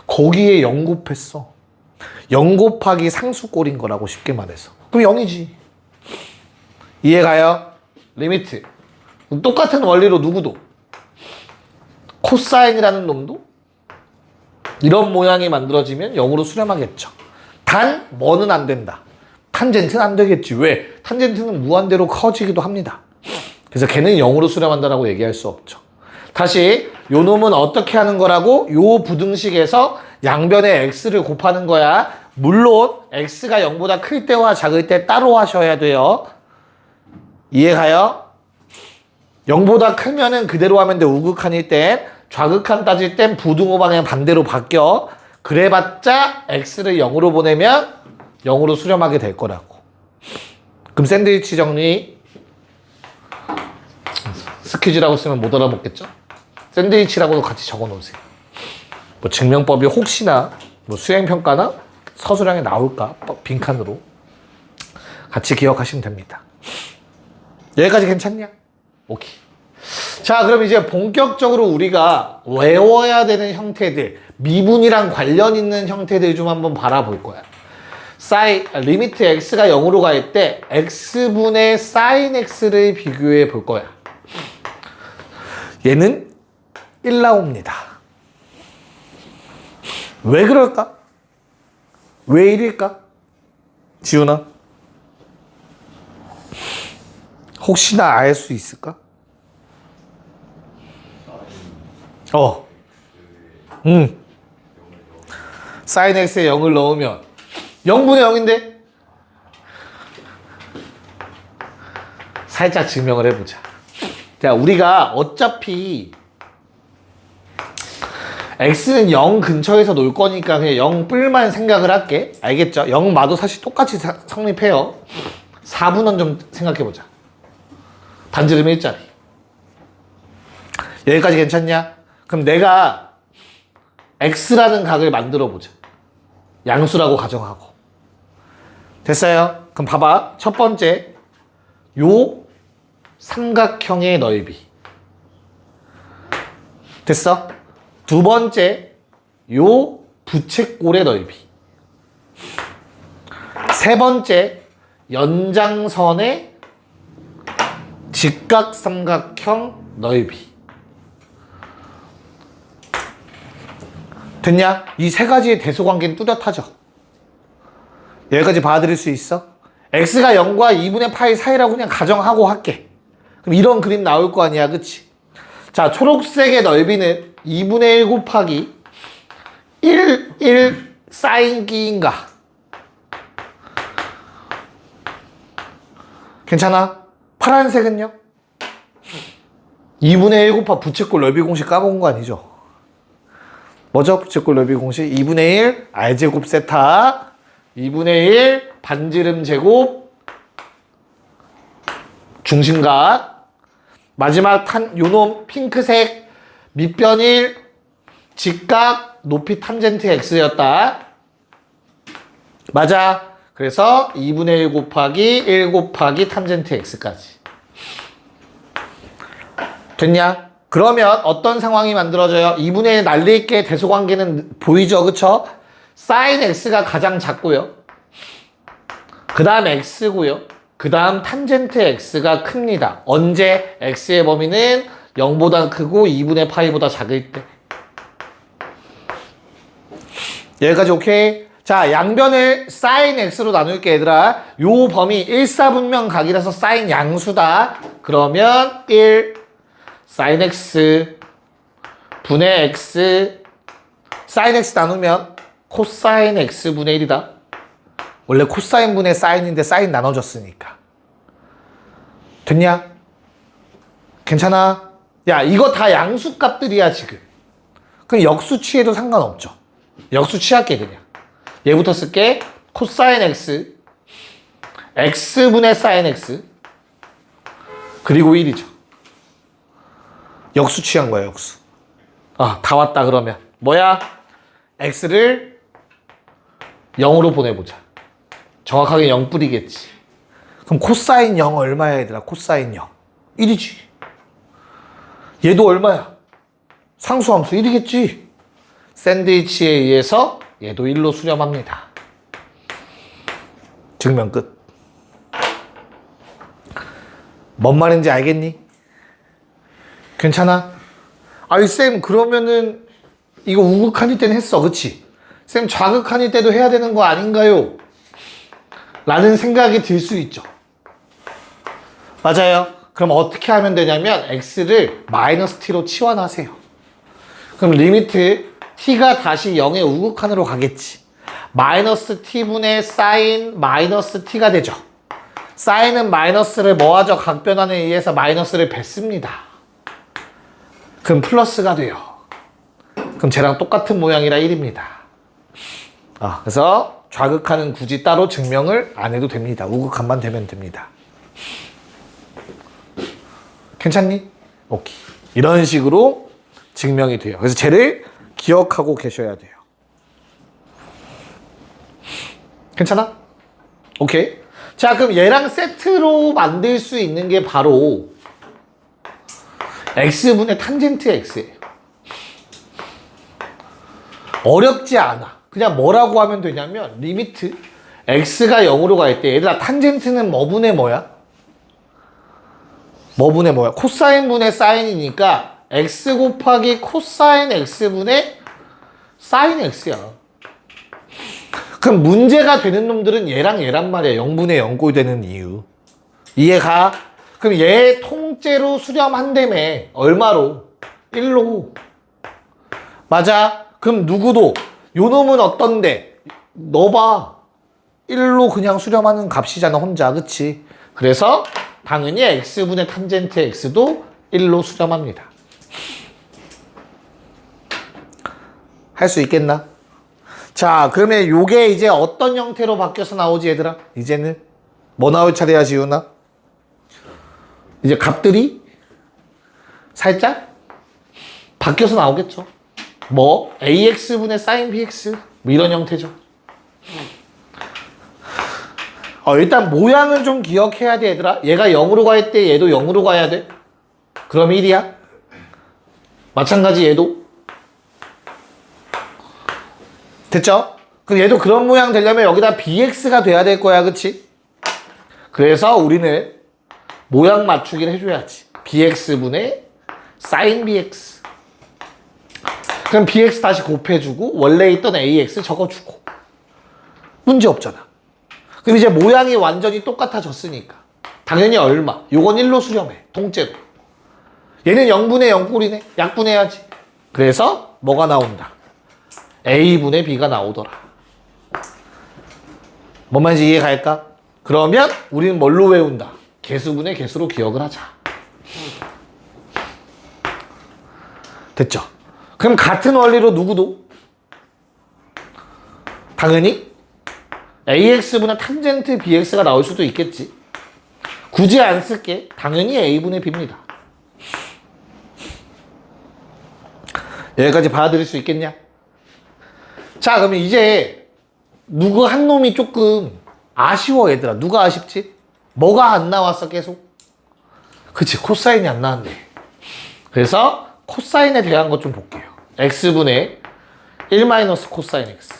거기에 0 곱했어. 0 곱하기 상수꼴인 거라고 쉽게 말해서. 그럼 0이지. 이해가요? 리미트. 똑같은 원리로 누구도 코사인이라는 놈도 이런 모양이 만들어지면 0으로 수렴하겠죠. 단 뭐는 안 된다. 탄젠트는 안 되겠지. 왜? 탄젠트는 무한대로 커지기도 합니다. 그래서 걔는 0으로 수렴한다라고 얘기할 수 없죠. 다시 요 놈은 어떻게 하는 거라고? 요 부등식에서 양변에 x를 곱하는 거야. 물론 x가 0보다 클 때와 작을 때 따로 하셔야 돼요. 이해가요? 0보다 크면은 그대로 하면 돼. 우극한일 땐. 좌극한 따질 땐 부등호 방향 반대로 바뀌어. 그래봤자 x를 0으로 보내면 0으로 수렴하게 될 거라고. 그럼 샌드위치 정리. 스퀴즈라고 쓰면 못 알아먹겠죠? 샌드위치라고도 같이 적어 놓으세요. 뭐 증명법이 혹시나 뭐 수행평가나 서술형에 나올까? 빈칸으로. 같이 기억하시면 됩니다. 여기까지 괜찮냐? 오케이. 자, 그럼 이제 본격적으로 우리가 외워야 되는 형태들, 미분이랑 관련 있는 형태들 좀 한번 바라볼 거야. 리미트 x가 0으로 갈 때 x분의 sin x를 비교해 볼 거야. 얘는 1 나옵니다. 왜 그럴까? 왜 1일까? 지훈아? 혹시나 알 수 있을까? sin x에 0을 넣으면 0분의 0인데? 살짝 증명을 해보자. 자, 우리가 어차피 x는 0 근처에서 놓을 거니까 그냥 0 뿔만 생각을 할게. 알겠죠? 0 마도 사실 똑같이 성립해요. 4분원 좀 생각해보자. 반지름 1짜리. 여기까지 괜찮냐? 그럼 내가 x라는 각을 만들어 보자. 양수라고 가정하고. 됐어요? 그럼 봐봐. 첫 번째, 요 삼각형의 넓이. 됐어? 두 번째, 요 부채꼴의 넓이. 세 번째, 연장선의 직각삼각형 넓이. 됐냐? 이 세 가지의 대소관계는 뚜렷하죠? 여기까지 봐드릴 수 있어? x가 0과 2분의 파이 사이라고 그냥 가정하고 할게. 그럼 이런 그림 나올 거 아니야, 그치? 자, 초록색의 넓이는 2분의 1 곱하기 1 사인기인가? 괜찮아? 파란색은요? 2분의 1 곱하기 부채꼴 넓이 공식 까먹은 거 아니죠? 뭐죠? 부채꼴 넓이 공식 2분의 1 r제곱 세타 2분의 1 반지름 제곱 중심각 마지막 요놈 핑크색 밑변 1 직각 높이 탄젠트 x였다. 맞아. 그래서 2분의 1 곱하기 1 곱하기 탄젠트 x까지. 됐냐? 그러면 어떤 상황이 만들어져요? 2분의 1 날릴게 대소관계는 보이죠? 그쵸? sin x가 가장 작고요. 그 다음 x고요. 그 다음 탄젠트 x가 큽니다. 언제? x의 범위는 0보다 크고 2분의 파이보다 작을 때. 여기까지 오케이? 자, 양변을 sin x로 나눌게 얘들아. 요 범위 일사분명 각이라서 sin 양수다. 그러면 1 sin x 분의 x sin x 나누면 코사인 x 분의 1이다. 원래 코사인 분의 사인인데 사인 나눠졌으니까. 됐냐? 괜찮아? 야, 이거 다 양수값들이야 지금. 그럼 역수 취해도 상관없죠. 역수 취할게 그냥. 얘부터 쓸게. 코사인 x x분의 사인 x 그리고 1이죠. 역수 취한 거야, 역수. 아, 다 왔다 그러면. 뭐야? x를 0으로 보내보자. 정확하게 0뿌리겠지. 그럼 코사인 0 얼마야, 얘들아? 코사인 0. 1이지. 얘도 얼마야? 상수함수 1이겠지. 샌드위치에 의해서 얘도 1로 수렴합니다. 증명 끝. 뭔 말인지 알겠니? 괜찮아? 아이 쌤 그러면은 이거 우극한일 때는 했어, 그치? 쌤 좌극한일 때도 해야 되는 거 아닌가요? 라는 생각이 들 수 있죠. 맞아요. 그럼 어떻게 하면 되냐면 x를 마이너스 t로 치환하세요. 그럼 리미트 t가 다시 0의 우극한으로 가겠지. 마이너스 t분의 사인 마이너스 t가 되죠. 사인은 마이너스를 뭐하죠? 각변환에 의해서 마이너스를 뱉습니다. 그럼 플러스가 돼요. 그럼 쟤랑 똑같은 모양이라 1입니다. 그래서 좌극한은 굳이 따로 증명을 안 해도 됩니다. 우극한만 되면 됩니다. 괜찮니? 오케이. 이런 식으로 증명이 돼요. 그래서 쟤를 기억하고 계셔야 돼요. 괜찮아? 오케이. 자, 그럼 얘랑 세트로 만들 수 있는 게 바로 x분의 탄젠트 x예요. 어렵지 않아. 그냥 뭐라고 하면 되냐면 리미트 x가 0으로 갈 때 얘들아 탄젠트는 뭐분의 뭐야? 뭐분의 뭐야? 코사인분의 사인이니까 x 곱하기 코사인 x분의 사인 x야. 그럼 문제가 되는 놈들은 얘랑 말이야. 0분의 0꼴 되는 이유. 이해가? 그럼 얘 통째로 수렴한다며. 얼마로? 1로. 맞아? 그럼 누구도 요 놈은 어떤데? 너 봐. 1로 그냥 수렴하는 값이잖아 혼자. 그치? 그래서 당연히 x분의 탄젠트 x도 1로 수렴합니다. 할 수 있겠나? 자, 그러면 요게 이제 어떤 형태로 바뀌어서 나오지 얘들아? 이제는 뭐 나올 차례야 지훈아? 이제 값들이 살짝 바뀌어서 나오겠죠. 뭐 ax분의 sin bx 뭐 이런 형태죠. 일단 모양은 좀 기억해야 돼 얘들아. 얘가 0으로 갈 때 얘도 0으로 가야 돼. 그럼 1이야. 마찬가지 얘도. 됐죠? 그럼 얘도 그런 모양 되려면 여기다 bx가 돼야 될 거야. 그치? 그래서 우리는 모양 맞추기를 해줘야지. bx분의 sin bx. 그럼 bx 다시 곱해주고 원래 있던 ax 적어주고. 문제 없잖아. 그럼 이제 모양이 완전히 똑같아졌으니까 당연히 얼마? 요건 1로 수렴해. 통째로. 얘는 0분의 0꼴이네. 약분해야지. 그래서 뭐가 나온다? a분의 b가 나오더라. 뭔 말인지 이해갈까? 그러면 우리는 뭘로 외운다? 개수분의 개수로 기억을 하자. 됐죠? 그럼 같은 원리로 누구도 당연히 ax분의 탄젠트 bx가 나올 수도 있겠지. 굳이 안 쓸게. 당연히 a분의 b입니다. 여기까지 받아들일 수 있겠냐? 자, 그러면 이제 누구 한 놈이 조금 아쉬워 얘들아. 누가 아쉽지? 뭐가 안 나왔어 계속? 그치, 코사인이 안 나왔네. 그래서 코사인에 대한 것 좀 볼게요. x분의 1 마이너스 코사인 x.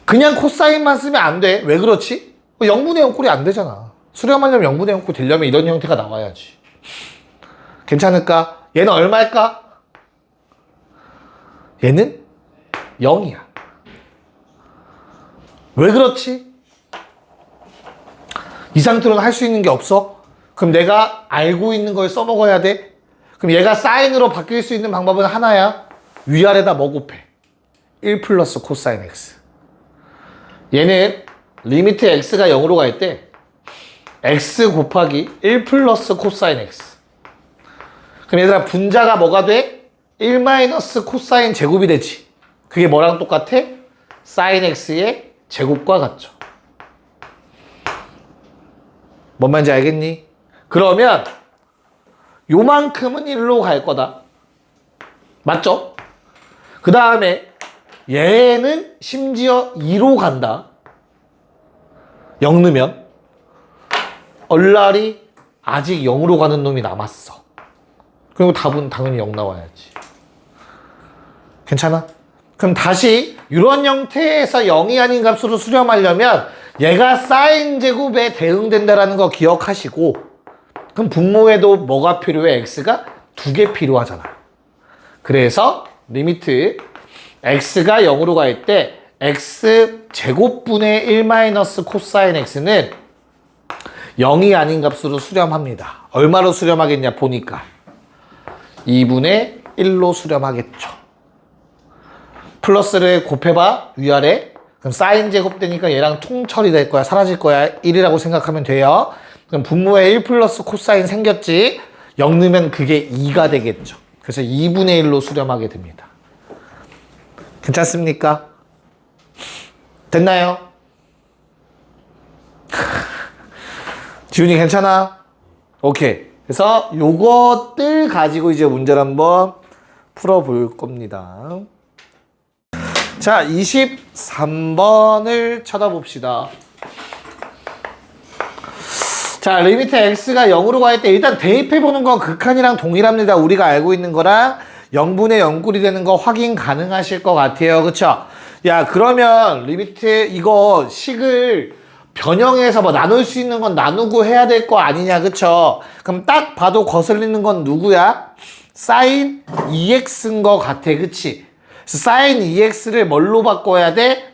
그냥 코사인만 쓰면 안 돼. 왜 그렇지? 0분의 0꼴이 안 되잖아. 수렴하려면 0분의 0꼴 되려면 이런 형태가 나와야지. 괜찮을까? 얘는 얼마일까? 얘는 0이야. 왜 그렇지? 이 상태로는 할 수 있는 게 없어? 그럼 내가 알고 있는 걸 써먹어야 돼? 그럼 얘가 사인으로 바뀔 수 있는 방법은 하나야. 위아래다 뭐 곱해? 1 플러스 코사인 x. 얘는 리미트 x가 0으로 갈 때 x 곱하기 1 플러스 코사인 x. 그럼 얘들아 분자가 뭐가 돼? 1 마이너스 코사인 제곱이 되지. 그게 뭐랑 똑같아? 사인 x의 제곱과 같죠. 뭔 말인지 알겠니? 그러면 요만큼은 1로 갈 거다. 맞죠? 그 다음에 얘는 심지어 2로 간다. 0 넣으면 얼라리 아직 0으로 가는 놈이 남았어. 그리고 답은 당연히 0 나와야지. 괜찮아? 그럼 다시 이런 형태에서 0이 아닌 값으로 수렴하려면 얘가 사인 제곱에 대응된다라는 거 기억하시고, 그럼 분모에도 뭐가 필요해? x가 2개 필요하잖아. 그래서 리미트 x가 0으로 갈 때 x 제곱분의 1 마이너스 코사인 x는 0이 아닌 값으로 수렴합니다. 얼마로 수렴하겠냐 보니까 2분의 1로 수렴하겠죠. 플러스를 곱해봐 위아래 그럼 사인 제곱 되니까 얘랑 통철이 될 거야. 사라질 거야. 1이라고 생각하면 돼요. 그럼 분모에 1 플러스 코사인 생겼지. 0 넣으면 그게 2가 되겠죠. 그래서 2분의 1로 수렴하게 됩니다. 괜찮습니까? 됐나요? 지훈이 괜찮아? 오케이. 그래서 요것들 가지고 이제 문제를 한번 풀어볼 겁니다. 자, 23번을 쳐다봅시다. 자, 리미트 x가 0으로 갈 때 일단 대입해보는 건 극한이랑 동일합니다. 우리가 알고 있는 거랑 0분의 0꼴이 되는 거 확인 가능하실 것 같아요. 그쵸? 야, 그러면 리미트 이거 식을 변형해서 뭐 나눌 수 있는 건 나누고 해야 될 거 아니냐. 그쵸? 그럼 딱 봐도 거슬리는 건 누구야? 사인 2x인 거 같아. 그치? 사인 2x를 뭘로 바꿔야 돼?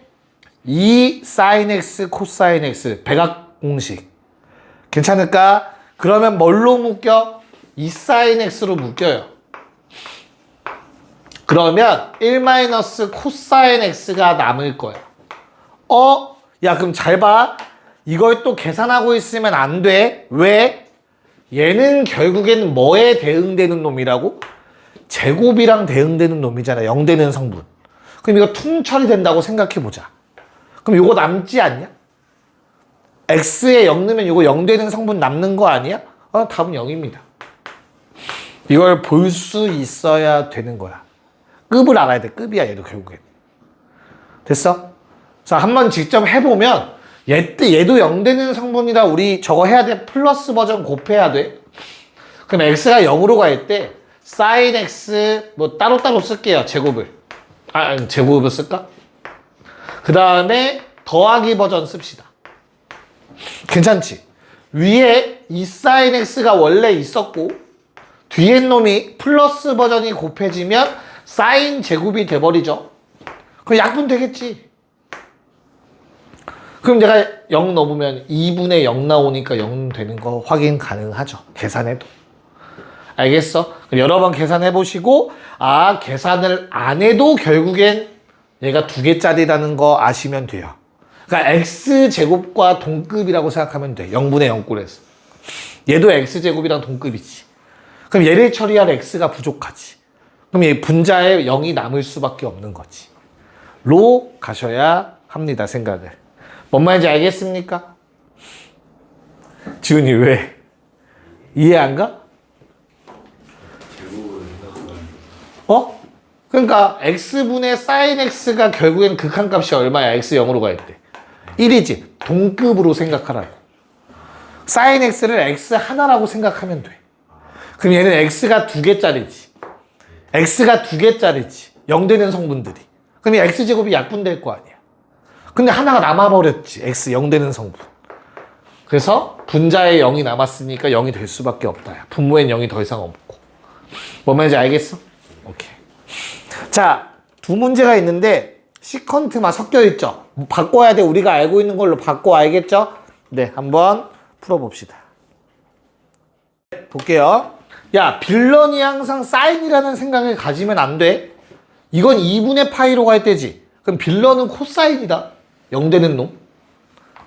2 사인 x 코사인 x 백악 공식. 괜찮을까? 그러면 뭘로 묶여? 2 사인 x로 묶여요. 그러면 1 마이너스 코사인 x가 남을 거야. 야, 그럼 잘 봐. 이걸 또 계산하고 있으면 안 돼. 왜? 얘는 결국엔 뭐에 대응되는 놈이라고? 제곱이랑 대응되는 놈이잖아. 0 되는 성분. 그럼 이거 퉁철이 된다고 생각해보자. 그럼 이거 남지 않냐? x에 0 넣으면 이거 0 되는 성분 남는 거 아니야? 답은 0입니다. 이걸 볼 수 있어야 되는 거야. 급을 알아야 돼. 급이야, 얘도 결국엔. 됐어? 자, 한번 직접 해보면 얘도 0 되는 성분이라 우리 저거 해야 돼. 플러스 버전 곱해야 돼. 그럼 x가 0으로 갈 때 sin x 뭐 따로따로 쓸게요. 제곱을. 제곱을 쓸까? 그 다음에 더하기 버전 씁시다. 괜찮지? 위에 이 sin x가 원래 있었고 뒤에 놈이 플러스 버전이 곱해지면 sin 제곱이 돼버리죠. 그럼 약분 되겠지. 그럼 내가 0 넣어보면 2분의 0 나오니까 0 되는 거 확인 가능하죠. 계산해도. 알겠어? 그럼 여러 번 계산해보시고 계산을 안 해도 결국엔 얘가 2개짜리라는 거 아시면 돼요. 그러니까 x제곱과 동급이라고 생각하면 돼. 0분의 0꼴에서. 얘도 x제곱이랑 동급이지. 그럼 얘를 처리할 x가 부족하지. 그럼 얘 분자에 0이 남을 수밖에 없는 거지. 로 가셔야 합니다. 생각을. 뭔 말인지 알겠습니까? 지훈이 왜? 이해 안 가? 그러니까 x분의 sin x가 결국엔 극한값이 얼마야? x 0으로 갈 때 1이지. 동급으로 생각하라고. sin x를 x 하나라고 생각하면 돼. 그럼 얘는 x가 2개짜리지. x가 2개짜리지. 0 되는 성분들이. 그럼 이 x제곱이 약분될 거 아니야. 근데 하나가 남아버렸지. x 0 되는 성분. 그래서 분자에 0이 남았으니까 0이 될 수밖에 없다. 분모엔 0이 더 이상 없고. 뭔 말인지 알겠어? 오케이. 자, 두 문제가 있는데 시컨트만 섞여 있죠. 바꿔야 돼. 우리가 알고 있는 걸로 바꿔. 알겠죠? 네, 한번 풀어봅시다. 볼게요. 야, 빌런이 항상 사인이라는 생각을 가지면 안 돼. 이건 2분의 파이로 갈 때지. 그럼 빌런은 코사인이다. 0 되는 놈.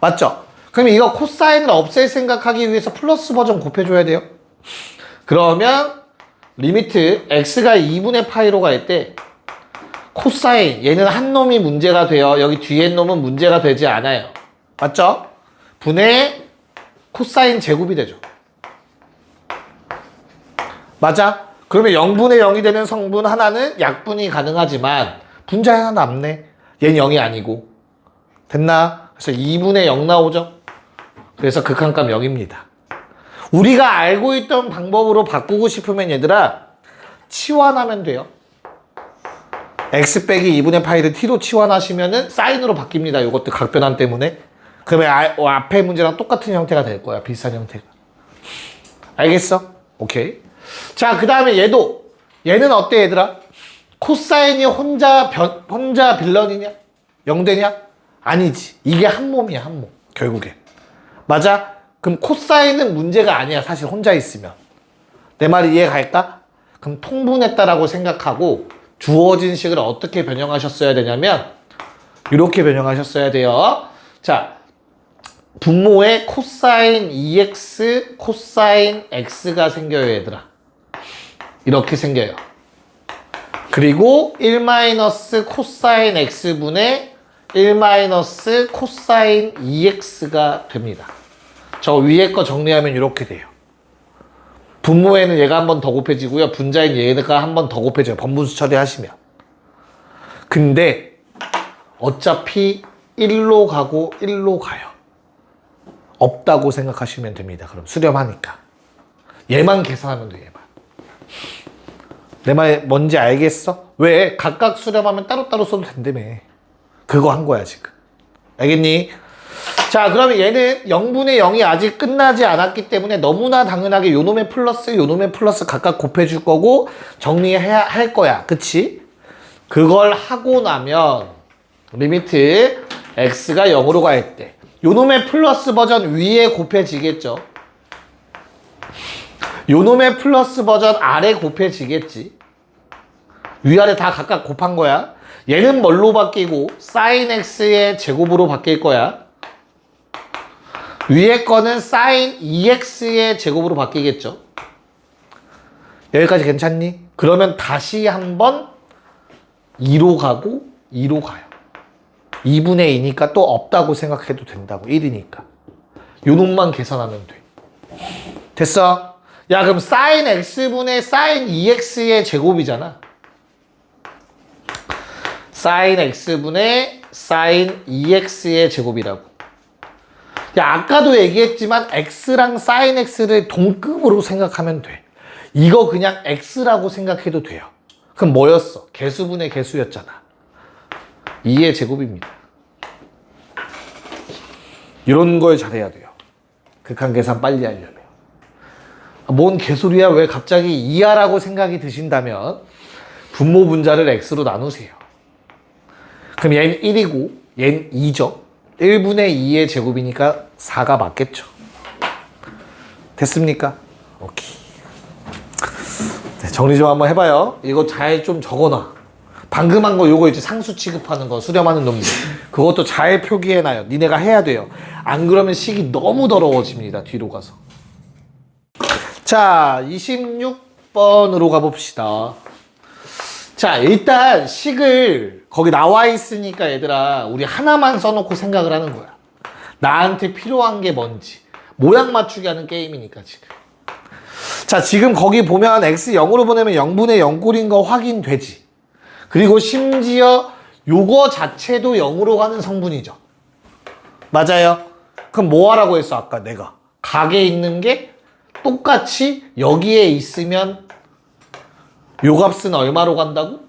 맞죠? 그럼 이거 코사인을 없앨 생각하기 위해서 플러스 버전 곱해줘야 돼요. 그러면 리미트 x가 2분의 파이로 갈 때 코사인 얘는 한 놈이 문제가 돼요. 여기 뒤에 놈은 문제가 되지 않아요. 맞죠? 분의 코사인 제곱이 되죠. 맞아? 그러면 0분의 0이 되는 성분 하나는 약분이 가능하지만 분자에 하나 남네. 얘는 0이 아니고. 됐나? 그래서 2분의 0 나오죠? 그래서 극한값 0입니다. 우리가 알고 있던 방법으로 바꾸고 싶으면 얘들아 치환하면 돼요. x 빼기 2분의 파이를 t로 치환하시면은 사인으로 바뀝니다. 이것도 각변환 때문에. 그러면 앞에 문제랑 똑같은 형태가 될 거야. 비슷한 형태가. 알겠어? 오케이. 자, 그 다음에 얘는 어때 얘들아? 코사인이 혼자 빌런이냐? 0 되냐? 아니지. 이게 한 몸이야, 한 몸. 결국에. 맞아? 그럼 코사인은 문제가 아니야. 사실 혼자 있으면. 내 말이 이해 갈까? 그럼 통분했다라고 생각하고 주어진 식을 어떻게 변형하셨어야 되냐면 이렇게 변형하셨어야 돼요. 자, 분모에 코사인 EX, 코사인 X가 생겨요, 얘들아. 이렇게 생겨요. 그리고 1 코사인 X분의 1 코사인 EX가 됩니다. 저 위에 거 정리하면 이렇게 돼요. 분모에는 얘가 한 번 더 곱해지고요. 분자인 얘가 한 번 더 곱해져요. 번분수 처리하시면. 근데 어차피 1로 가고 1로 가요. 없다고 생각하시면 됩니다. 그럼 수렴하니까. 얘만 계산하면 돼, 얘만. 내 말 뭔지 알겠어? 왜? 각각 수렴하면 따로따로 써도 된다며. 그거 한 거야, 지금. 알겠니? 자, 그러면 얘는 0분의 0이 아직 끝나지 않았기 때문에 너무나 당연하게 요놈의 플러스, 요놈의 플러스 각각 곱해줄 거고 정리해야 할 거야. 그치? 그걸 하고 나면 리미트 x가 0으로 갈 때 요놈의 플러스 버전 위에 곱해지겠죠. 요놈의 플러스 버전 아래 곱해지겠지. 위아래 다 각각 곱한 거야. 얘는 뭘로 바뀌고 sin x의 제곱으로 바뀔 거야. 위에 거는 sin 2x의 제곱으로 바뀌겠죠. 여기까지 괜찮니? 그러면 다시 한번 2로 가고 2로 가요. 2분의 2니까 또 없다고 생각해도 된다고. 1이니까. 요 놈만 계산하면 돼. 됐어? 야, 그럼 sin x분의 sin 2x의 제곱이잖아. sin x분의 sin 2x의 제곱이라고. 야, 아까도 얘기했지만 x랑 sin x를 동급으로 생각하면 돼. 이거 그냥 x라고 생각해도 돼요. 그럼 뭐였어? 개수분의 개수였잖아. 2의 제곱입니다. 이런 걸 잘해야 돼요. 극한 계산 빨리 하려면. 뭔 개소리야? 왜 갑자기 2하라고 생각이 드신다면 분모 분자를 x로 나누세요. 그럼 얘는 1이고 얘는 2죠. 1분의 2의 제곱이니까 4가 맞겠죠. 됐습니까? 오케이. 네, 정리 좀 한번 해봐요. 이거 잘 좀 적어놔. 방금 한 거 요거 이제 상수 취급하는 거 수렴하는 놈들. 그것도 잘 표기해놔요. 니네가 해야 돼요. 안 그러면 식이 너무 더러워집니다. 뒤로 가서. 자, 26번으로 가봅시다. 자, 일단 식을 거기 나와 있으니까 얘들아 우리 하나만 써놓고 생각을 하는 거야. 나한테 필요한 게 뭔지. 모양 맞추기 하는 게임이니까 지금. 자, 지금 거기 보면 x 0으로 보내면 0분의 0꼴인 거 확인되지. 그리고 심지어 요거 자체도 0으로 가는 성분이죠. 맞아요? 그럼 뭐 하라고 했어 아까 내가? 각에 있는 게 똑같이 여기에 있으면 요 값은 얼마로 간다고?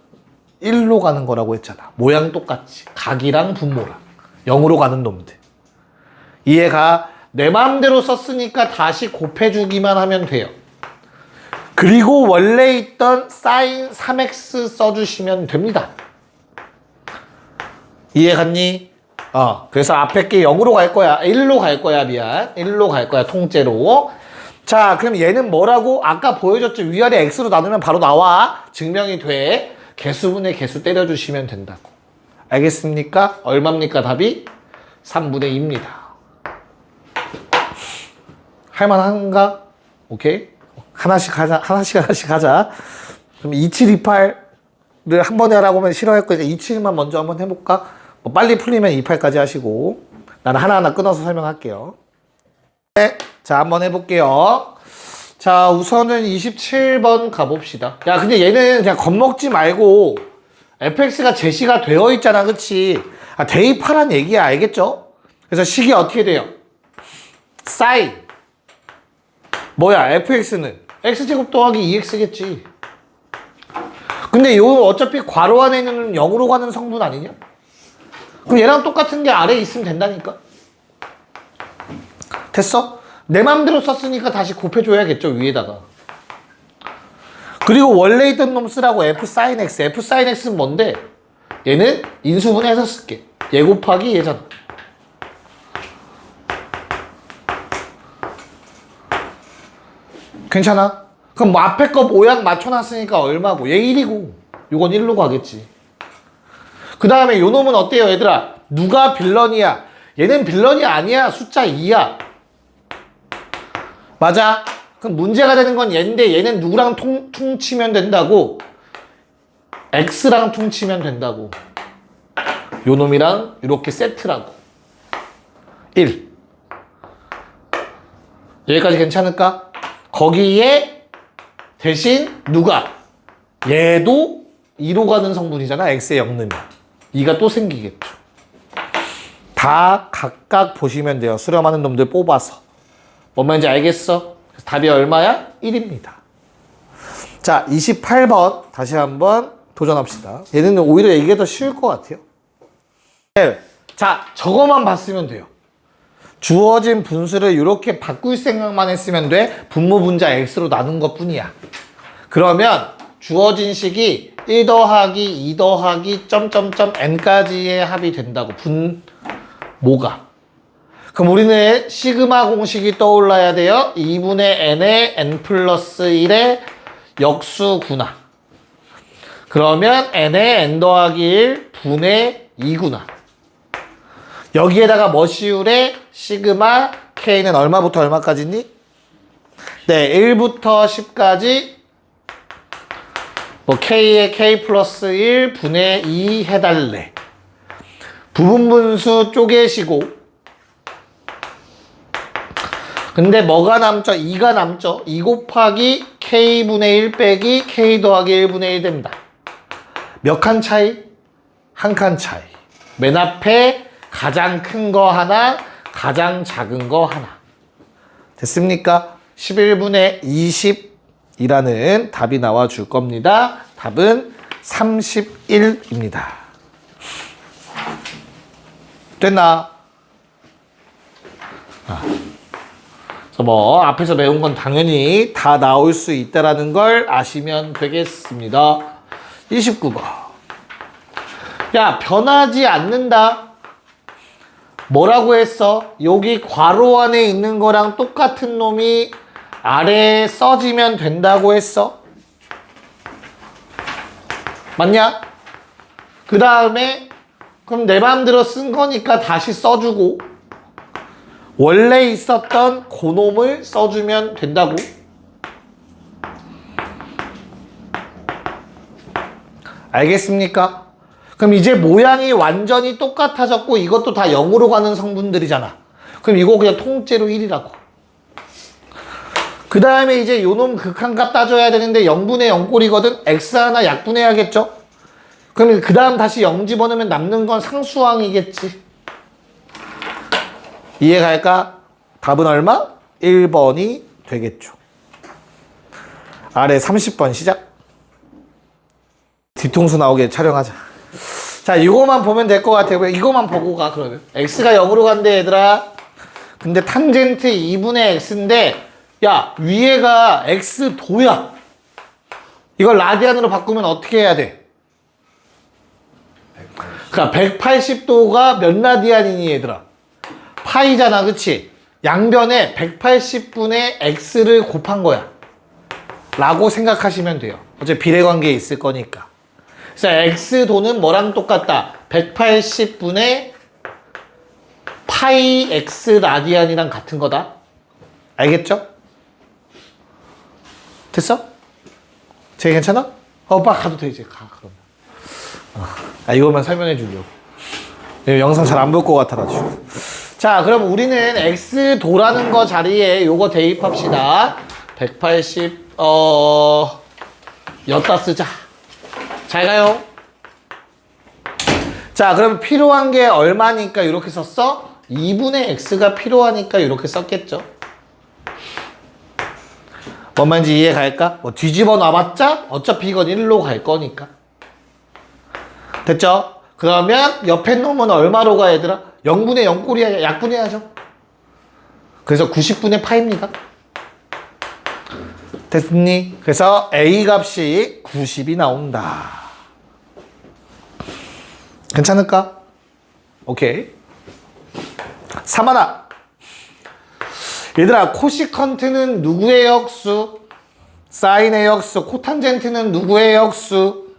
1로 가는 거라고 했잖아. 모양 똑같이. 각이랑 분모랑 0으로 가는 놈들. 이해가? 내 마음대로 썼으니까 다시 곱해주기만 하면 돼요. 그리고 원래 있던 sin 3x 써주시면 됩니다. 이해갔니? 그래서 앞에 게 0으로 갈 거야. 1로 갈 거야. 미안. 1로 갈 거야. 통째로. 자, 그럼 얘는 뭐라고? 아까 보여줬죠. 위아래 x로 나누면 바로 나와. 증명이 돼. 개수분의 개수 때려주시면 된다고. 알겠습니까? 얼마입니까? 답이 3분의 2입니다. 할만한가? 오케이. 하나씩 하자. 그럼 2728를 한 번에 하라고 하면 싫어할 거니까 27만 먼저 한번 해볼까? 뭐 빨리 풀리면 28까지 하시고. 나는 하나하나 끊어서 설명할게요. 네. 자, 한번 해볼게요. 자, 우선은 27번 가봅시다. 야, 근데 얘는 그냥 겁먹지 말고 fx가 제시가 되어 있잖아. 그치? 대입하란 얘기야. 알겠죠? 그래서 식이 어떻게 돼요? sin 뭐야? fx는 x제곱 더하기 2x겠지. 근데 요 어차피 괄호 안에 있는 0으로 가는 성분 아니냐? 그럼 얘랑 똑같은 게 아래에 있으면 된다니까? 됐어? 내 맘대로 썼으니까 다시 곱해줘야겠죠, 위에다가. 그리고 원래 있던 놈 쓰라고 f sin x. f sin x는 뭔데? 얘는 인수분해해서 쓸게. 얘 곱하기 얘잖아. 괜찮아? 그럼 뭐 앞에 거 모양 맞춰놨으니까 얼마고? 얘 1이고 요건 1로 가겠지. 그 다음에 요 놈은 어때요, 얘들아? 누가 빌런이야? 얘는 빌런이 아니야. 숫자 2야. 맞아? 그럼 문제가 되는 건 얘인데 얘는 누구랑 퉁치면 된다고? X랑 퉁치면 된다고. 요 놈이랑 이렇게 세트라고. 1. 여기까지 괜찮을까? 거기에 대신 누가? 얘도 2로 가는 성분이잖아. X의 0는 2가 또 생기겠죠. 다 각각 보시면 돼요. 수렴하는 놈들 뽑아서. 뭔 말인지 알겠어? 그래서 답이 얼마야? 1입니다. 자, 28번 다시 한번 도전합시다. 얘는 오히려 이게 더 쉬울 것 같아요. 네. 자, 저거만 봤으면 돼요. 주어진 분수를 이렇게 바꿀 생각만 했으면 돼. 분모 분자 x로 나눈 것 뿐이야. 그러면 주어진 식이 1 더하기 2 더하기 점점점 n까지의 합이 된다고. 분모가. 그럼 우리는 시그마 공식이 떠올라야 돼요. 2분의 n의 n 플러스 1의 역수구나. 그러면 n의 n 더하기 1 분의 2구나. 여기에다가 머시울의 시그마 k는 얼마부터 얼마까지니? 네, 1부터 10까지 뭐 k의 k 플러스 1 분의 2 해달래. 부분분수 쪼개시고 근데 뭐가 남죠? 2가 남죠? 2 곱하기 k분의 1 빼기 k 더하기 1분의 1 됩니다. 몇 칸 차이? 한 칸 차이. 맨 앞에 가장 큰 거 하나, 가장 작은 거 하나. 됐습니까? 11분의 20이라는 답이 나와 줄 겁니다. 답은 31입니다. 됐나? 그래서 뭐 앞에서 배운 건 당연히 다 나올 수 있다는 걸 아시면 되겠습니다. 29번. 야, 변하지 않는다. 뭐라고 했어? 여기 괄호 안에 있는 거랑 똑같은 놈이 아래에 써지면 된다고 했어? 맞냐? 그 다음에 그럼 내 맘대로 쓴 거니까 다시 써주고 원래 있었던 그놈을 써주면 된다고? 알겠습니까? 그럼 이제 모양이 완전히 똑같아졌고 이것도 다 0으로 가는 성분들이잖아. 그럼 이거 그냥 통째로 1이라고. 그 다음에 이제 요놈 극한값 따져야 되는데 0분의 0꼴이거든. x 하나 약분해야겠죠? 그럼 그 다음 다시 0 집어넣으면 남는 건 상수항이겠지. 이해갈까? 답은 얼마? 1번이 되겠죠. 아래 30번 시작. 뒤통수 나오게 촬영하자. 자, 이거만 보면 될 것 같아요. 이거만 보고 가, 그러면. x가 0으로 간대, 얘들아. 근데 탄젠트 2분의 x인데, 야, 위에가 x도야. 이걸 라디안으로 바꾸면 어떻게 해야 돼? 그러니까 180도가 몇 라디안이니, 얘들아? 파이잖아, 그치? 양변에 180분의 x를 곱한 거야. 라고 생각하시면 돼요. 어차피 비례관계에 있을 거니까. 그래서 x도는 뭐랑 똑같다? 180분의 파이 x 라디안이랑 같은 거다. 알겠죠? 됐어? 쟤 괜찮아? 오빠 가도 돼 이제 가 그럼. 이거만 설명해 주려고. 영상 잘 안 볼 것 같아가지고. 자, 그럼 우리는 x도라는 거 자리에 요거 대입합시다. 180 였다 쓰자. 잘 가요. 자, 그럼 필요한 게 얼마니까 이렇게 썼어? 2분의 x가 필요하니까 이렇게 썼겠죠. 뭔 말인지 이해 갈까? 뭐 뒤집어 놔봤자 어차피 이건 1로 갈 거니까. 됐죠? 그러면 옆에 놈은 얼마로 가, 얘들아? 0분의 0꼴이야. 약분해야죠. 그래서 90분의 파입니다. 됐니? 그래서 A 값이 90이 나온다. 괜찮을까? 오케이. 3하나. 얘들아, 코시컨트는 누구의 역수? 사인의 역수. 코탄젠트는 누구의 역수?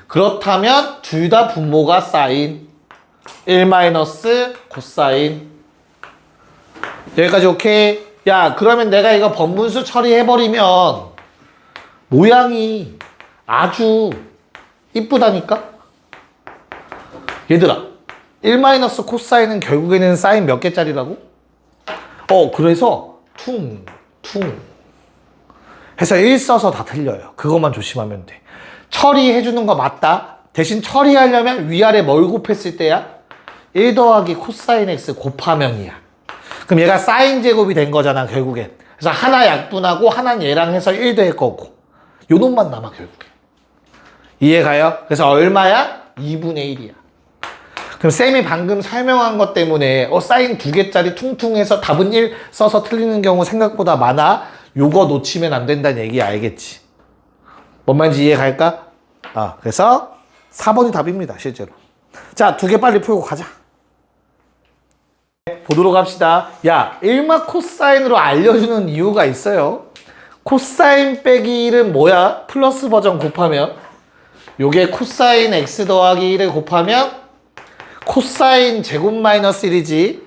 그렇다면 둘 다 분모가 사인 1 마이너스 코사인. 여기까지 오케이? 야, 그러면 내가 이거 번분수 처리해버리면 모양이 아주 이쁘다니까? 얘들아, 1 마이너스 코사인은 결국에는 사인 몇 개짜리라고? 그래서 퉁 해서 1 써서 다 틀려요. 그것만 조심하면 돼. 처리해주는 거 맞다. 대신 처리하려면 위아래 뭘 곱했을 때야? 1 더하기 코사인 x 곱하면이야. 그럼 얘가 사인 제곱이 된 거잖아, 결국엔. 그래서 하나 약분하고 하나는 얘랑 해서 1 될 거고. 요 놈만 남아, 결국에. 이해가요? 그래서 얼마야? 2분의 1이야. 그럼 쌤이 방금 설명한 것 때문에 사인 2개짜리 퉁퉁해서 답은 1 써서 틀리는 경우 생각보다 많아. 요거 놓치면 안 된다는 얘기 알겠지? 뭔 말인지 이해갈까? 그래서 4번이 답입니다, 실제로. 자, 2개 빨리 풀고 가자. 보도록 합시다. 야, 1마 코사인으로 알려주는 이유가 있어요. 코사인 빼기 1은 뭐야? 플러스 버전 곱하면 요게 코사인 x 더하기 1을 곱하면 코사인 제곱 마이너스 1이지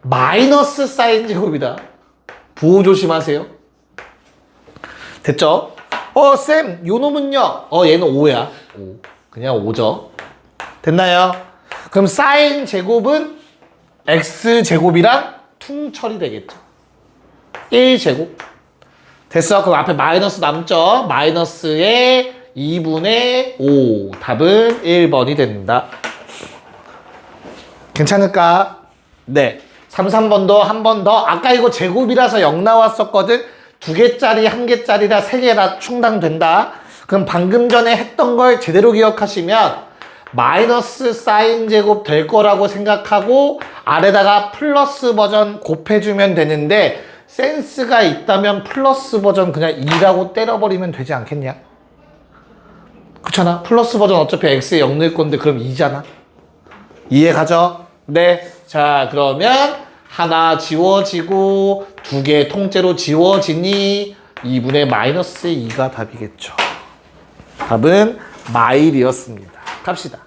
마이너스 사인 제곱이다. 부호 조심하세요. 됐죠? 쌤, 요 놈은요? 얘는 5야. 5. 그냥 5죠. 됐나요? 그럼 사인 제곱은 x 제곱이랑 퉁 처리되겠죠. 1 제곱. 됐어. 그럼 앞에 마이너스 남죠? 마이너스에 2분의 5. 답은 1번이 된다. 괜찮을까? 네. 3번도 한 번 더. 아까 이거 제곱이라서 0 나왔었거든? 2개짜리, 1개짜리라 3개라 충당된다. 그럼 방금 전에 했던 걸 제대로 기억하시면 마이너스 사인 제곱 될 거라고 생각하고 아래다가 플러스 버전 곱해주면 되는데 센스가 있다면 플러스 버전 그냥 2라고 때려버리면 되지 않겠냐? 그렇잖아. 플러스 버전 어차피 x에 0 넣을 건데 그럼 2잖아. 이해 가죠? 네. 자, 그러면 하나 지워지고 2개 통째로 지워지니 2분의 마이너스 2가 답이겠죠. 답은 마일이었습니다. 갑시다.